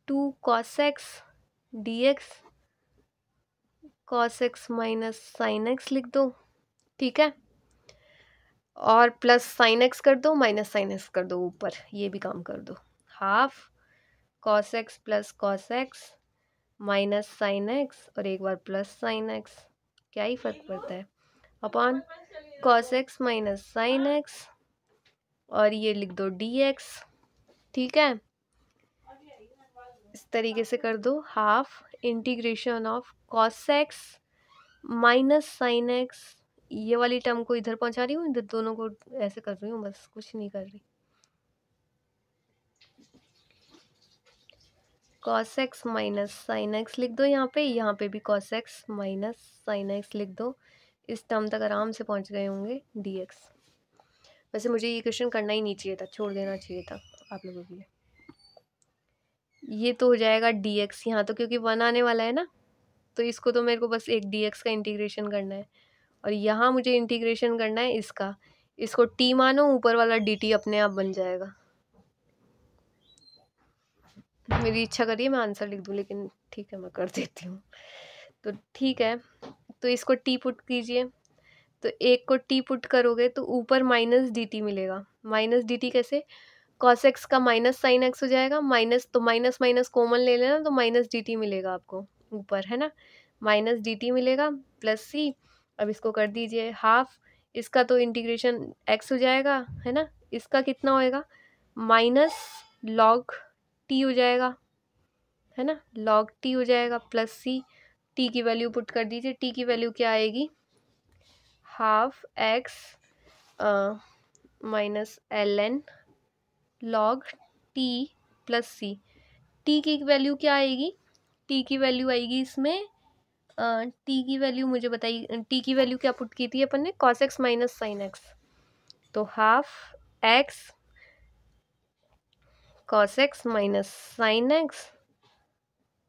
cos x dx, cos x minus sine x लिख दो, ठीक है। और प्लस साइन x कर दो, माइनस साइन x कर दो ऊपर, ये भी काम कर दो। Half cos x plus cos x minus sine x और एक बार प्लस साइन x, क्या ही फर्क पड़ता है, upon cos x minus sine x और ये लिख दो dx, ठीक है। इस तरीके से कर दो, half integration of cos x minus sine x, ये वाली टर्म को इधर पहुंचा रही हूँ, इधर दोनों को ऐसे कर रही हूँ, बस कुछ नहीं कर रही। cos x minus sine x लिख दो यहाँ पे भी cos x minus sine x लिख दो, इस टर्म तक आराम से पहुंच गए होंगे dx। वैसे मुझे ये क्वेश्चन करना ही नहीं चाहिए था, छोड़ देना चाहिए था आप लोगों के लिए। ये तो हो जाएगा dx यहाँ तो, क्योंकि 1 आने वाला है ना, तो इसको तो मेरे को बस एक dx का इंटीग्रेशन करना है, और यहाँ मुझे इंटीग्रेशन करना है इसका, इसको t मानो, ऊपर वाला dt अपने आप बन जाएगा। मेरी इच्छा करिए मैं आंसर लिख दूँ, लेकिन ठीक है मैं कर देती हूँ। तो ठीक है, तो इसको t पुट कीजिए, तो एक को t पुट करोगे तो ऊपर माइनस dt मिलेगा। माइनस dt कैसे, cos x का माइनस साइन x हो जाएगा, माइनस तो माइनस माइनस कॉमन ले लेना, तो माइनस dt मिलेगा आपको ऊपर, है ना, माइनस dt मिलेगा प्लस c। अब इसको कर दीजिए हाफ, इसका तो इंटीग्रेशन x हो जाएगा, है ना, इसका कितना होएगा, माइनस लॉग t हो जाएगा, है ना, log t हो जाएगा प्लस c। t की वैल्यू पुट कर दीजिए, t की वैल्यू क्या आएगी, half x minus ln log t plus c। t की वैल्यू क्या आएगी, t की वैल्यू आएगी इसमें, t की वैल्यू मुझे बताइए, t की वैल्यू क्या पुट की थी अपन ने, cos x minus sine x, तो half x cos x minus sine x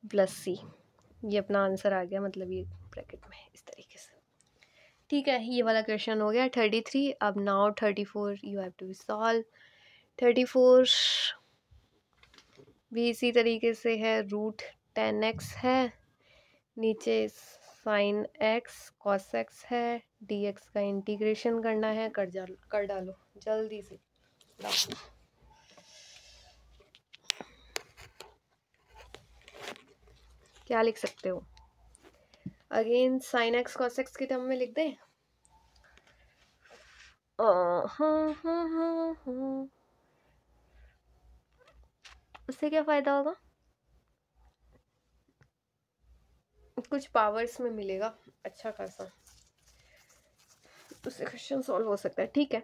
plus c, ये अपना आंसर आ गया, मतलब ये ब्रैकेट में इस तरीके से। ठीक है, ये वाला क्वेश्चन हो गया 33। अब now 34 you have to solve. 34 भी इसी तरीके से है, रूट 10x है, नीचे साइन x cos x है, dx का इंटीग्रेशन करना है, कर डालो जल्दी से। क्या लिख सकते हो, again sine x cos x की टर्म में लिख दें, उससे क्या फ़ायदा होगा, कुछ पावर्स में मिलेगा अच्छा खासा, उससे क्वेश्चन सॉल्व हो सकता है। ठीक है,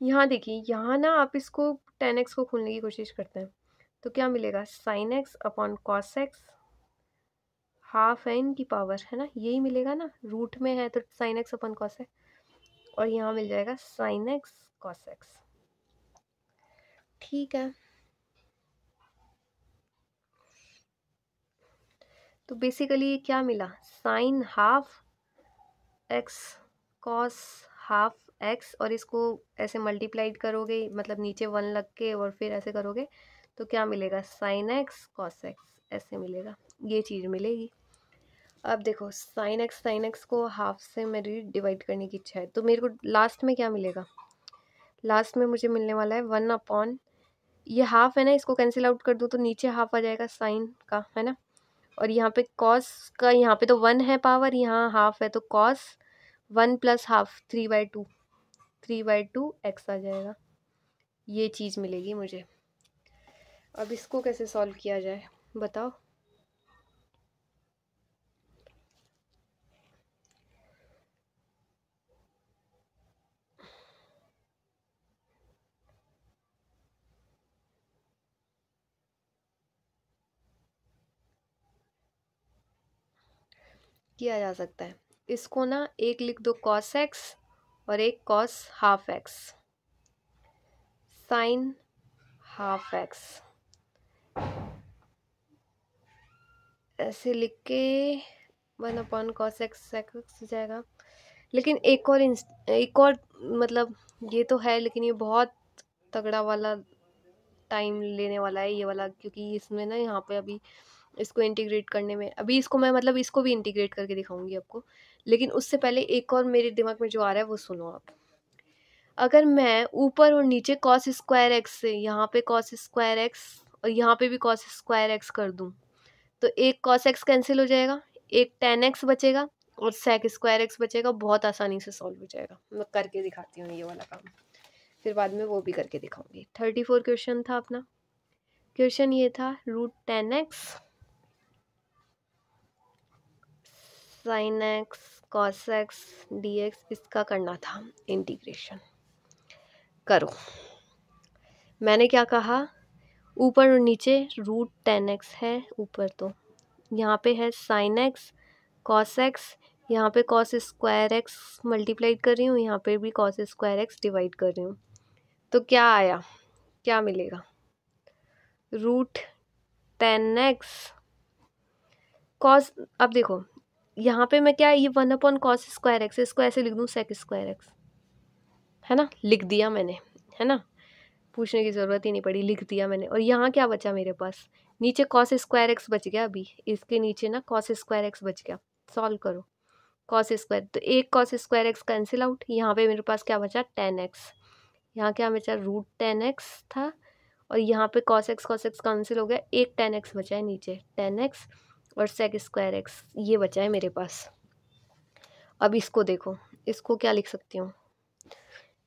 यहाँ देखिए, यहाँ ना आप इसको 10x को खोलने की कोशिश करते हैं, तो क्या मिलेगा, sign x upon cos x, half है इनकी पावर, है ना, यही मिलेगा ना, रूट में है तो साइन एक्स अपॉन कॉस है, और यहाँ मिल जाएगा साइन एक्स कॉस एक्स। ठीक है, तो बेसिकली क्या मिला, sine half x cos half x, और इसको ऐसे मल्टीप्लाइड करोगे, मतलब नीचे 1 लग के और फिर ऐसे करोगे, तो क्या मिलेगा, साइन एक्स कॉस एक्स, ऐसे मिलेगा, ये चीज़ मिलेगी। अब देखो साइन एक्स को हाफ से मेरी डिवाइड करने की इच्छा है, तो मेरे को लास्ट में क्या मिलेगा, लास्ट में मुझे मिलने वाला है 1 अपॉन, ये हाफ है ना, इसको कैंसिल आउट कर दूँ तो नीचे हाफ आ जाएगा साइन का, है ना, और यहाँ पे कॉस का, यहाँ पे तो 1 है पावर, यहाँ हाफ है, तो कॉस 1 प्लस हाफ 3/2, 3/2 एक्स आ जाएगा, ये चीज़ मिलेगी मुझे। अब इसको कैसे सॉल्व किया जाए बताओ, किया जा सकता है इसको ना, एक लिख दो कॉस एक्स और एक cos half x, sine half x, ऐसे लिख के 1 अपॉन कॉस एक्स हो जाएगा, लेकिन एक और मतलब ये तो है, लेकिन ये बहुत तगड़ा वाला टाइम लेने वाला है ये वाला, क्योंकि इसमें ना यहाँ पे अभी इसको इंटीग्रेट करने में, अभी इसको मैं मतलब इसको भी इंटीग्रेट करके दिखाऊंगी आपको, लेकिन उससे पहले एक और मेरे दिमाग में जो आ रहा है वो सुनो आप। अगर मैं ऊपर और नीचे कॉस स्क्वायर एक्स से यहाँ पे कॉस स्क्वायर एक्स और यहाँ पे भी कॉस स्क्वायर एक्स कर दूँ, तो एक कॉस एक्स कैंसिल हो जाएगा, एक टेन एक्स बचेगा और सेक स्क्वायर एक्स बचेगा। बहुत आसानी से सॉल्व हो जाएगा। मैं करके दिखाती हूँ ये वाला काम, फिर बाद में वो भी करके दिखाऊंगी। 34 क्वेश्चन था अपना। क्वेश्चन ये था root 10x sine x cos x d x, इसका करना था इंटीग्रेशन। करो। मैंने क्या कहा, ऊपर और नीचे रूट 10x है ऊपर, तो यहाँ पे है साइन एक्स कॉस एक्स, यहाँ पे कॉस स्क्वायर एक्स मल्टीप्लाई कर रही हूँ, यहाँ पे भी कॉस स्क्वायर एक्स डिवाइड कर रही हूँ। तो क्या आया, क्या मिलेगा, रूट 10x कॉस। अब देखो यहाँ पे मैं क्या, ये 1 कॉस स्क्वायर एक्स, इसको ऐसे लिख दूँ सेक स्क्वायर एक्स, है ना, लिख दिया मैंने, है ना, पूछने की ज़रूरत ही नहीं पड़ी, लिख दिया मैंने। और यहाँ क्या बचा मेरे पास, नीचे कॉस स्क्वायर एक्स बच गया, अभी इसके नीचे ना कॉस स्क्वायर एक्स बच गया। सॉल्व करो, कॉस स्क्वायर, तो एक cos square x cancel out. यहाँ पे मेरे पास क्या बचा, 10x, यहाँ क्या बचा, रूट 10x था, और यहाँ पे कॉस एक्स कैंसिल हो गया, एक 10x बचा है नीचे, 10x और सेक स्क्वायर एक्स ये बचा है मेरे पास। अब इसको देखो, इसको क्या लिख सकती हूँ,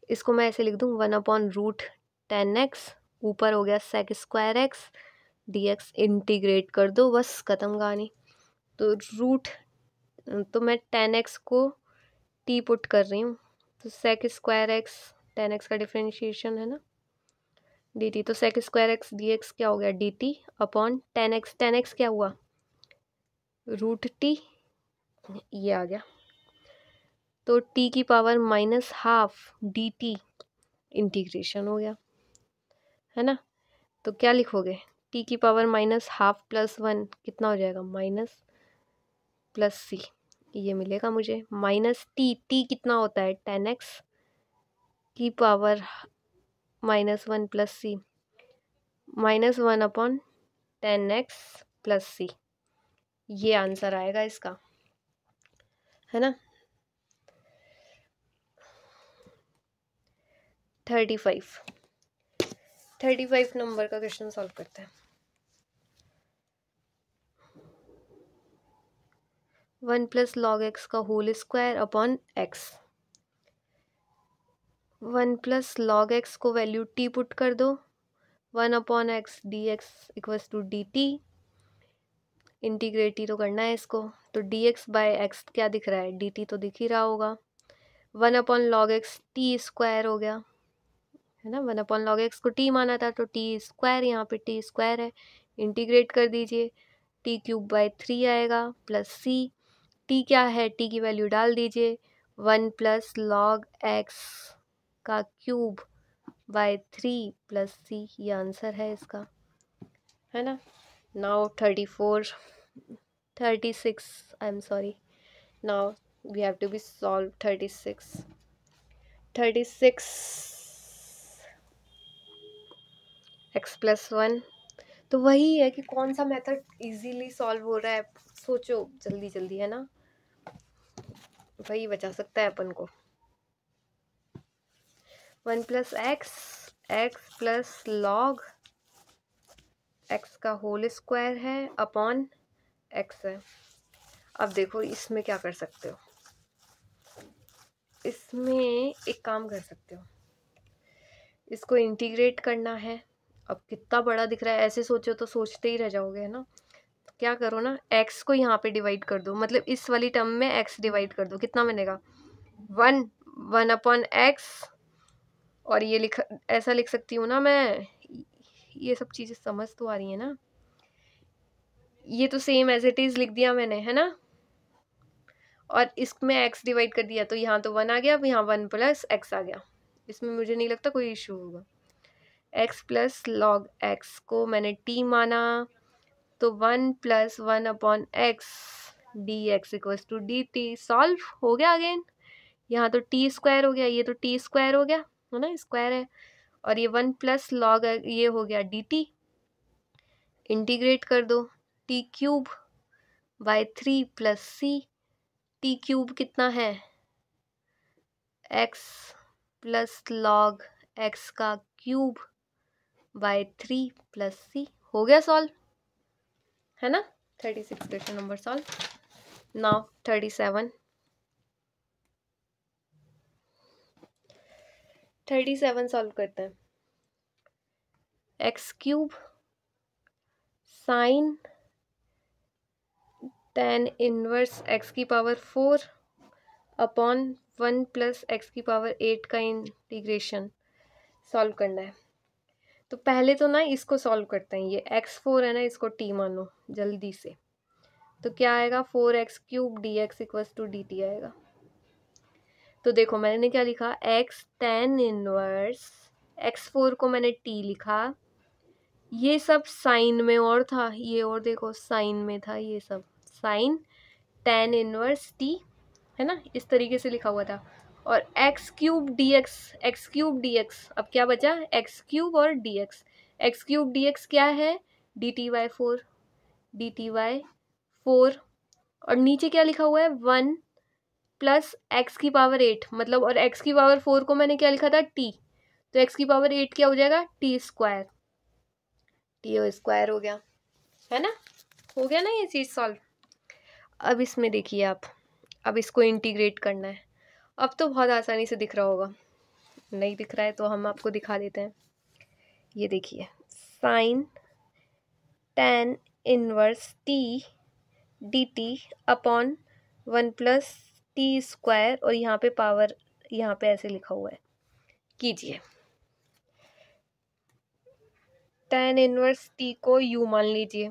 इसको मैं ऐसे लिख दूँ 1/√10x, ऊपर हो गया sec square x dx, integrate कर दो, बस ख़त्म कहानी। तो रूट, तो मैं 10x को t पुट कर रही हूँ, तो सेक स्क्वायर एक्स 10x का डिफ्रेंशिएशन है ना dt, तो सेक स्क्वायर एक्स dx क्या हो गया, dt अपॉन 10x, 10x क्या हुआ, रूट t, ये आ गया। तो t की पावर -12 dt इंटीग्रेशन हो गया, है ना। तो क्या लिखोगे, t की पावर -12 + 1 कितना हो जाएगा, माइनस प्लस सी, ये मिलेगा मुझे। माइनस t कितना होता है, 10x की पावर -1 + c, -1/10x + c, ये आंसर आएगा इसका, है ना। 35 नंबर का क्वेश्चन सॉल्व करते हैं। 1 + log x का whole square upon x, 1 + log x को वैल्यू t पुट कर दो, 1/x dx = dt, इंटीग्रेट ही तो करना है इसको, तो dx/x क्या दिख रहा है, dt तो दिख ही रहा होगा। 1/log x t स्क्वायर हो गया, है ना, 1/log x को t माना था, तो t स्क्वायर, यहाँ पे t स्क्वायर है, इंटीग्रेट कर दीजिए, t³/3 आएगा प्लस c, t क्या है, t की वैल्यू डाल दीजिए, 1 + log x का क्यूब बाय 3 + c, ये आंसर है इसका, है ना। Now 36 I am sorry, now we have to be solve 36 x + 1। तो वही है कि कौन सा मेथड इजीली सॉल्व हो रहा है, सोचो जल्दी जल्दी, है ना, वही बचा सकता है अपन को। 1 + x + log x का होल स्क्वायर है अपॉन x है। अब देखो इसमें क्या कर सकते हो, इसमें एक काम कर सकते हो, इसको इंटीग्रेट करना है। अब कितना बड़ा दिख रहा है, ऐसे सोचो तो सोचते ही रह जाओगे, है ना। तो क्या करो ना, x को यहाँ पे डिवाइड कर दो, मतलब इस वाली टर्म में x डिवाइड कर दो, कितना बनेगा, 1/x, और ये ऐसा लिख सकती हूँ ना मैं, ये सब चीज़ें समझ तो आ रही है ना, ये तो सेम एज इट इज़ लिख दिया मैंने, है ना, और इसमें x डिवाइड कर दिया, तो यहाँ तो 1 आ गया, अब यहाँ 1 + x आ गया, इसमें मुझे नहीं लगता कोई इशू होगा। x + log x को मैंने t माना, तो 1 + 1/x dx = dt, सॉल्व हो गया अगेन, यहाँ तो टी स्क्वायर हो गया, ये तो टी स्क्वायर हो गया है ना, स्क्वायर है, और ये 1 प्लस लॉग ये हो गया डी टी। इंटीग्रेट कर दो, t cube by 3 plus c. T cube कितना है, एक्स प्लस लॉग एक्स का क्यूब बाय 3 प्लस सी। हो गया सॉल्व, है ना। 36 question number solve. Now 37 solve करते हैं। X cube sine tan inverse x की पावर 4 अपॉन 1 प्लस एक्स की पावर 8 का इंटीग्रेशन सॉल्व करना है। तो पहले तो ना इसको सॉल्व करते हैं, ये x4 है ना, इसको t मानो जल्दी से। तो क्या आएगा, 4x cube d x equals to d t आएगा। तो देखो मैंने क्या लिखा, x tan इनवर्स x4 को मैंने t लिखा, ये सब साइन में और था, ये और देखो साइन में था, ये सब साइन tan इनवर्स t है ना, इस तरीके से लिखा हुआ था। और एक्स क्यूब डी एक्स, अब क्या बचा, एक्स क्यूब और d x cube d x क्या है, डी टी वाई 4, और नीचे क्या लिखा हुआ है, 1 प्लस एक्स की पावर 8, मतलब, और एक्स की पावर 4 को मैंने क्या लिखा था, टी, तो एक्स की पावर 8 क्या हो जाएगा, टी स्क्वायर हो गया, है ना। हो गया ना ये चीज़ सॉल्व। अब इसमें देखिए आप, अब इसको इंटीग्रेट करना है। अब तो बहुत आसानी से दिख रहा होगा, नहीं दिख रहा है तो हम आपको दिखा देते हैं। ये देखिए, sine tan inverse t d t upon 1 plus t square, और यहाँ पे पावर, यहाँ पे ऐसे लिखा हुआ है, कीजिए। tan इनवर्स टी को u मान लीजिए,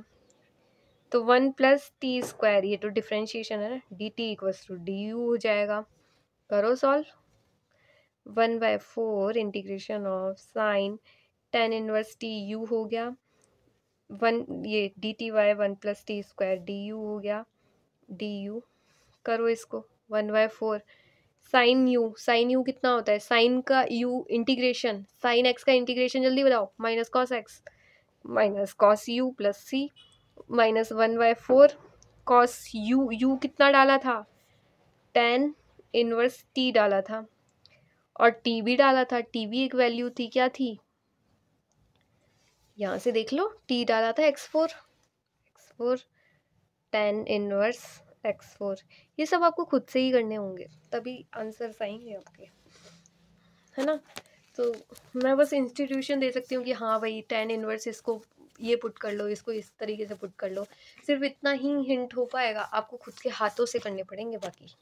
तो 1 प्लस टी स्क्वायर, ये तो डिफ्रेंशिएशन है ना, d t equals to d u हो जाएगा। करो solve, 1/4 integration of sine tan inverse t u हो गया, 1 ये d t y 1 plus t square d u हो गया, डी यू। करो इसको, 1/4 साइन यू कितना होता है, साइन का यू इंटीग्रेशन, साइन एक्स का इंटीग्रेशन जल्दी बताओ, माइनस कॉस यू प्लस सी, माइनस 1/4 कॉस यू कितना डाला था, tan इनवर्स टी डाला था, और टी भी डाला था, टी भी एक वैल्यू थी, क्या थी, यहाँ से देख लो, टी डाला था x4 tan इनवर्स x4। ये सब आपको खुद से ही करने होंगे, तभी आंसर्स आएंगे आपके, है ना। तो मैं बस इंस्टीट्यूशन दे सकती हूँ कि हाँ भाई tan इनवर्स इसको ये पुट कर लो, इसको इस तरीके से पुट कर लो, सिर्फ इतना ही हिंट हो पाएगा, आपको खुद के हाथों से करने पड़ेंगे, बाकी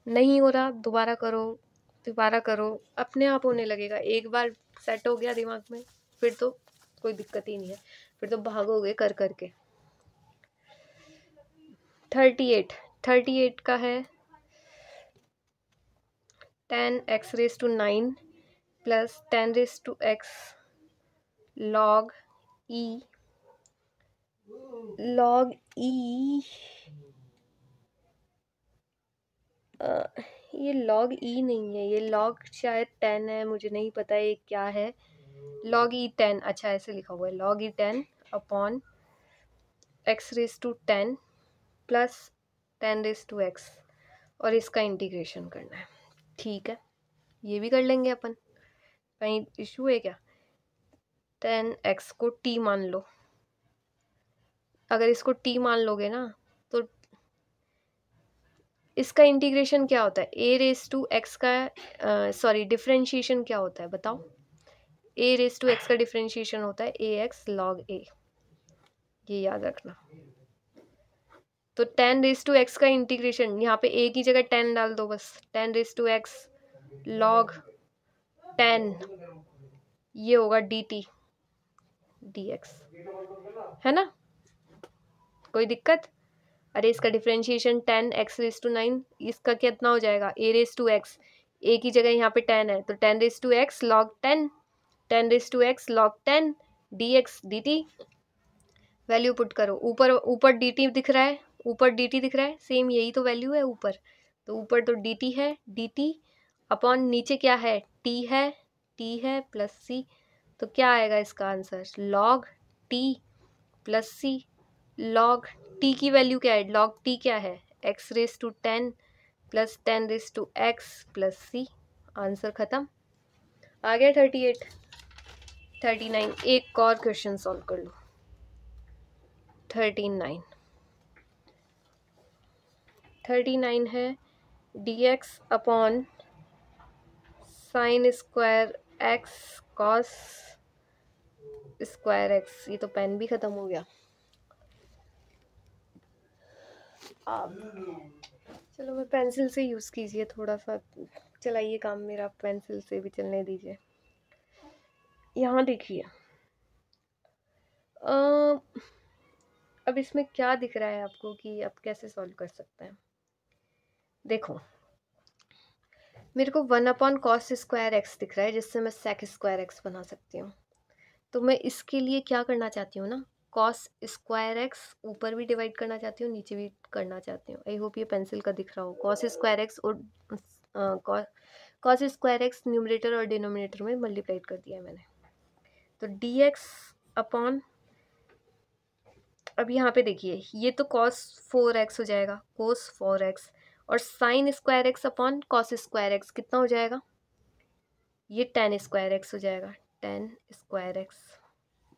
नहीं हो रहा दोबारा करो, अपने आप होने लगेगा। एक बार सेट हो गया दिमाग में, फिर तो कोई दिक्कत ही नहीं है, फिर तो भागोगे कर करके। 38 का है tan x raise to 9 plus tan raise to x log e ये log e नहीं है, ये log शायद 10 है, मुझे नहीं पता ये क्या है, log e 10, अच्छा ऐसे लिखा हुआ है, log e 10 upon x raise to 10 plus tan raise to x, और इसका इंटीग्रेशन करना है। ठीक है, ये भी कर लेंगे अपन, कहीं इशू है क्या। tan x को t मान लो, अगर इसको t मान लोगे ना, तो इसका इंटीग्रेशन क्या होता है, a रेस टू x का सॉरी डिफरेंशिएशन क्या होता है बताओ, a रेस टू x का डिफरेंशिएशन होता है ax log a, ये याद रखना। तो tan रेस टू x का इंटीग्रेशन, यहाँ पे a की जगह 10 डाल दो बस, tan raise to x log 10, ये होगा dt dx, है ना, कोई दिक्कत। अरे इसका डिफरेंशिएशन 10 x रेस टू 9, इसका कितना हो जाएगा, a raise to x, a की जगह यहाँ पे 10 है, तो 10 raise to x log 10, 10 raise to x log 10 dx dt, value put करो, ऊपर dt दिख रहा है, ऊपर dt दिख रहा है, सेम यही तो वैल्यू है ऊपर, तो ऊपर तो dt है, dt अपॉन नीचे क्या है, t है प्लस c, तो क्या आएगा इसका answer, log t plus c। log t की वैल्यू क्या है, log t क्या है, x raise to 10 plus 10 raise to x plus c। Answer खत्म। आ गया 38। 39 एक और क्वेश्चन सॉल्व कर लो। 39 है dx upon sine square x cos square x। ये तो पेन भी खत्म हो गया। अब चलो मैं पेंसिल से यूज़ कीजिए, थोड़ा सा चलाइए काम मेरा, पेंसिल से भी चलने दीजिए। यहाँ देखिए अब इसमें क्या दिख रहा है आपको कि आप कैसे सॉल्व कर सकते हैं। देखो मेरे को 1/cos स्क्वायर एक्स दिख रहा है, जिससे मैं सेक स्क्वायर एक्स बना सकती हूँ। तो मैं इसके लिए क्या करना चाहती हूँ ना, कॉस स्क्वायर एक्स ऊपर भी डिवाइड करना चाहती हूँ, नीचे भी करना चाहती हूँ। आई होप ये पेंसिल का दिख रहा हो। कॉस स्क्वायर एक्स और कॉस स्क्वायर एक्स न्यूमरेटर और डिनोमिनेटर में मल्टीप्लाइड कर दिया है मैंने। तो डी एक्स अपॉन, अब यहाँ पे देखिए ये तो cos 4x हो जाएगा, cos 4x, और sign square x upon cos square x कितना हो जाएगा, ये tan स्क्वायर एक्स हो जाएगा, tan स्क्वायर एक्स।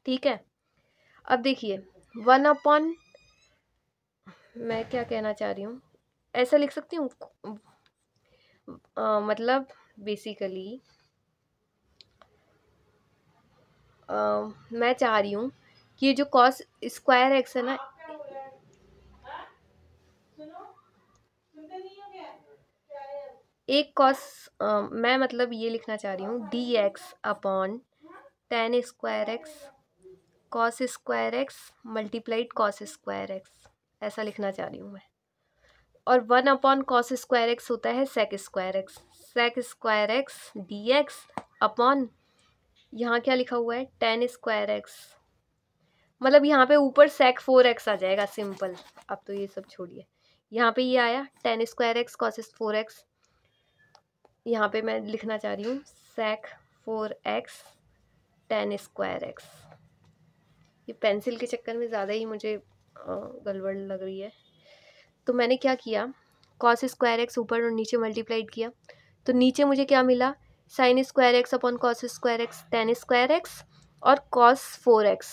ठीक है, अब देखिए 1/, मैं क्या कहना चाह रही हूँ, ऐसा लिख सकती हूँ मतलब बेसिकली मैं चाह रही हूँ कि ये जो कॉस स्क्वायर एक्स है ना, एक कॉस मैं मतलब ये लिखना चाह रही हूँ d x upon tan square x cos square x multiplied cos square x, ऐसा लिखना चाह रही हूँ मैं। और 1/cos स्क्वायर एक्स होता है sec square x, sec square x d x upon यहाँ क्या लिखा हुआ है, टेन स्क्वायर एक्स, मतलब यहाँ पे ऊपर सेक 4x आ जाएगा सिंपल। अब तो ये सब छोड़िए, यहाँ पे ये आया ten square x cos 4x, यहाँ पे मैं लिखना चाह रही हूँ सेक 4x टेन स्क्वायर एक्स। ये पेंसिल के चक्कर में ज़्यादा ही मुझे गड़बड़ लग रही है। तो मैंने क्या किया, कॉस स्क्वायर एक्स ऊपर और नीचे मल्टीप्लाइड किया, तो नीचे मुझे क्या मिला, sine square x upon cos square x tan square x और cos 4x,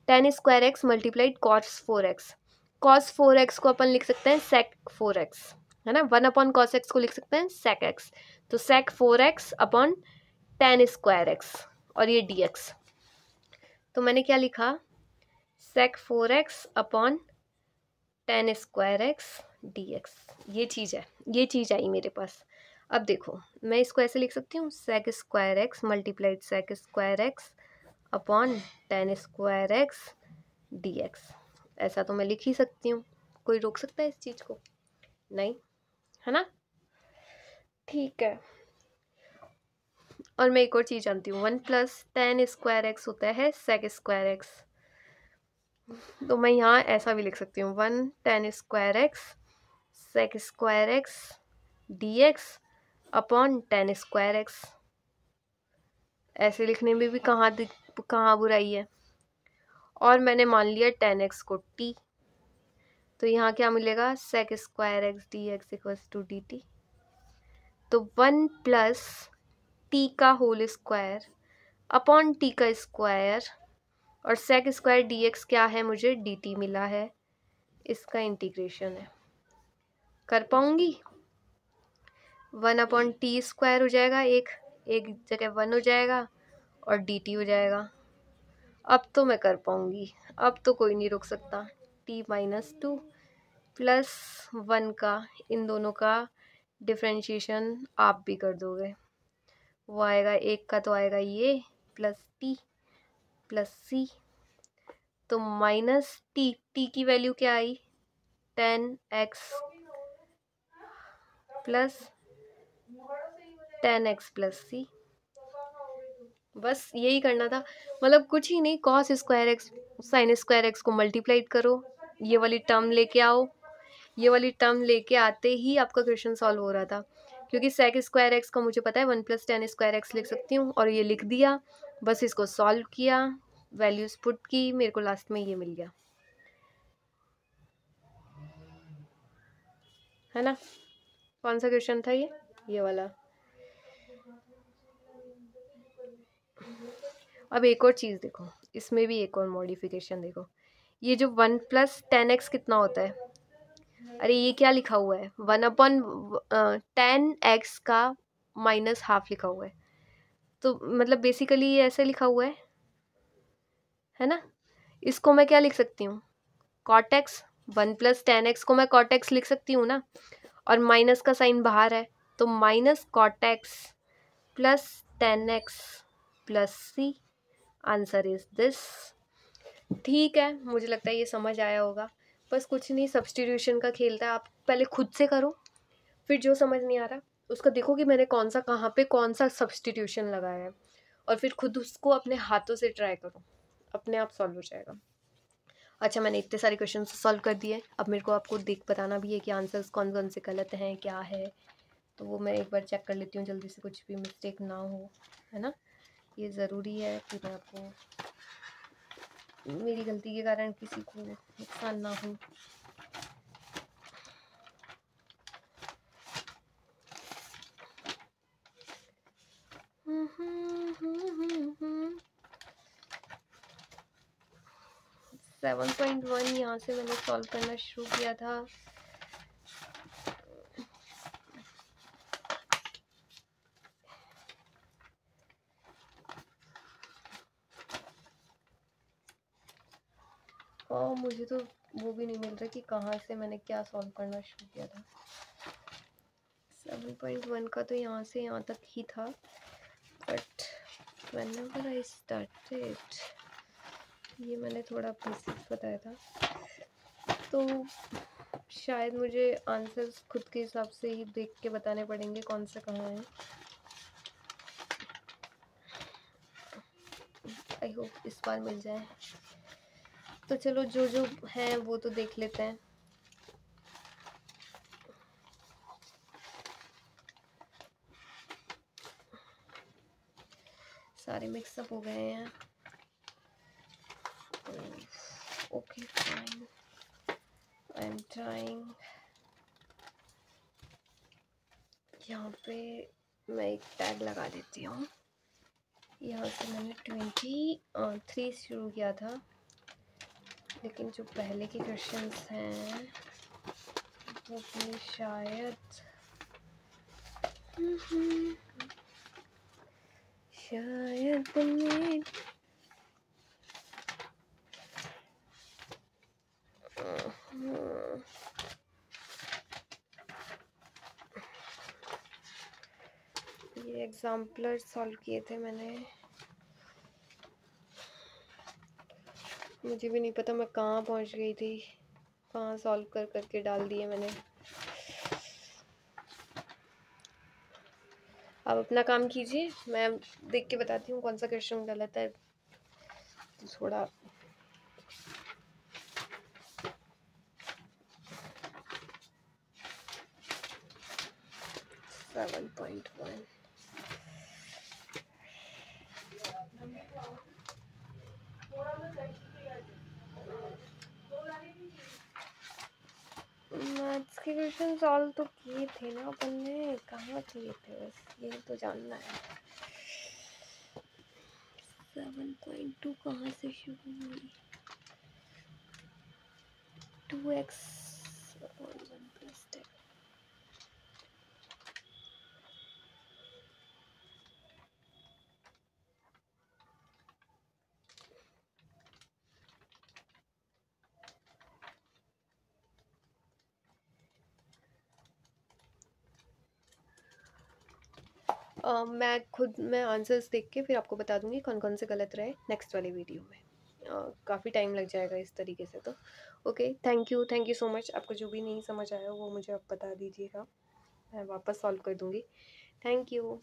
tan square x multiplied cos 4x। Cos 4x को अपन लिख सकते हैं सेक 4x, है ना, 1/cos x को लिख सकते हैं सेक x, तो सेक 4x upon tan square x और ये dx। तो मैंने क्या लिखा, सेक 4x upon tan square x d x. ये चीज़ है, ये चीज़ आई मेरे पास। अब देखो मैं इसको ऐसे लिख सकती हूँ sec square x multiplied sec square x upon tan square x d x. ऐसा तो मैं लिख ही सकती हूँ, कोई रोक सकता है इस चीज़ को, नहीं, है ना। ठीक है, और मैं एक और चीज़ जानती हूँ, 1+tan स्क्वायर एक्स होता है सेक स्क्वायर एक्स, तो मैं यहाँ ऐसा भी लिख सकती हूँ 1tan square x sec square x d x upon tan square x. ऐसे लिखने में भी कहाँ बुराई है। और मैंने मान लिया tan x को t, तो यहाँ क्या मिलेगा, sec square x d x equals to d t. तो 1+t का होल स्क्वायर अपॉन t का स्क्वायर और सेक स्क्वायर डी एक्स क्या है, मुझे डी टी मिला है, इसका इंटीग्रेशन है। कर पाऊंगी, 1/t स्क्वायर हो जाएगा, एक जगह 1 हो जाएगा और dt हो जाएगा। अब तो मैं कर पाऊंगी, अब तो कोई नहीं रोक सकता। t-2 प्लस 1 का, इन दोनों का डिफ्रेंशिएशन आप भी कर दोगे, वो आएगा एक का तो आएगा ये प्लस t प्लस c, तो माइनस t की वैल्यू क्या आई, 10x plus 10x plus c। बस यही करना था, मतलब कुछ ही नहीं, cos square x sign square x को मल्टीप्लाइड करो, ये वाली टर्म लेके आओ, ये वाली टर्म लेके आते ही आपका क्वेश्चन सॉल्व हो रहा था, क्योंकि सेक स्क्वायर एक्स का मुझे पता है 1+tan² लिख सकती हूँ, और ये लिख दिया, बस इसको सॉल्व किया, वैल्यूज पुट की, मेरे को लास्ट में ये मिल गया, है ना। कौन सा क्वेश्चन था ये वाला। अब एक और चीज़ देखो, इसमें भी एक और मॉडिफिकेशन देखो, ये जो 1+tan x कितना होता है, अरे ये क्या लिखा हुआ है, 1/tan x का -½ लिखा हुआ है, तो मतलब बेसिकली ये ऐसे लिखा हुआ है ना। इसको मैं क्या लिख सकती हूँ, cot x, 1+tan x को मैं cot x लिख सकती हूँ ना, और माइनस का साइन बाहर है, तो -cot x + tan x + c, answer is this. ठीक है, मुझे लगता है ये समझ आया होगा। बस कुछ नहीं, सब्सटीट्यूशन का खेल था, आप पहले खुद से करो, फिर जो समझ नहीं आ रहा उसका देखो कि मैंने कौन सा कहाँ पे कौन सा सब्सटीट्यूशन लगाया है, और फिर खुद उसको अपने हाथों से ट्राई करो, अपने आप सॉल्व हो जाएगा। अच्छा, मैंने इतने सारे क्वेश्चन सॉल्व कर दिए, अब मेरे को आपको देख बताना भी है कि आंसर्स कौन कौन से गलत हैं, क्या है, तो वो मैं एक बार चेक कर लेती हूँ जल्दी से, कुछ भी मिस्टेक ना हो, है ना। ये ज़रूरी है कि मैं आपको, मेरी गलती के कारण किसी को नुकसान ना हो। सेवन 7.1 यहाँ से मैंने सॉल्व करना शुरू किया था। और मुझे तो वो भी नहीं मिल रहा कि कहाँ से मैंने क्या सॉल्व करना शुरू किया था। 7.1 का तो यहाँ से यहाँ तक ही था, बट whenever I started, ये मैंने थोड़ा बेसिक्स बताया था, तो शायद मुझे आंसर्स खुद के हिसाब से ही देख के बताने पड़ेंगे कौन सा कहाँ है। आई होप इस बार मिल जाए। तो चलो जो जो है वो तो देख लेते हैं। सारे मिक्सअप हो गए हैं। Okay fine, I am trying. यहाँ पे मैं एक टैग लगा देती हूँ। यहाँ से मैंने 23 शुरू किया था, लेकिन जो पहले के क्वेश्चंस हैं वो अपने शायद में ये एग्जाम्पलर सॉल्व किए थे मैंने, मुझे भी नहीं पता मैं कहाँ पहुँच गई थी, कहाँ सॉल्व कर करके डाल दिए मैंने। आप अपना काम कीजिए, मैं देख के बताती हूँ कौन सा क्वेश्चन गलत है। थोड़ा 7.1 मैथ्स के क्वेश्चन सॉल्व तो किए थे ना अपन ने, कहाँ किए थे, बस ये तो जानना है। 7.2 कहाँ से शुरू हुई, 2x और 1+10। मैं आंसर्स देख के फिर आपको बता दूंगी कौन कौन से गलत रहे नेक्स्ट वाले वीडियो में। काफ़ी टाइम लग जाएगा इस तरीके से तो। Okay, thank you so much. आपको जो भी नहीं समझ आया वो मुझे आप बता दीजिएगा, मैं वापस सॉल्व कर दूंगी। Thank you.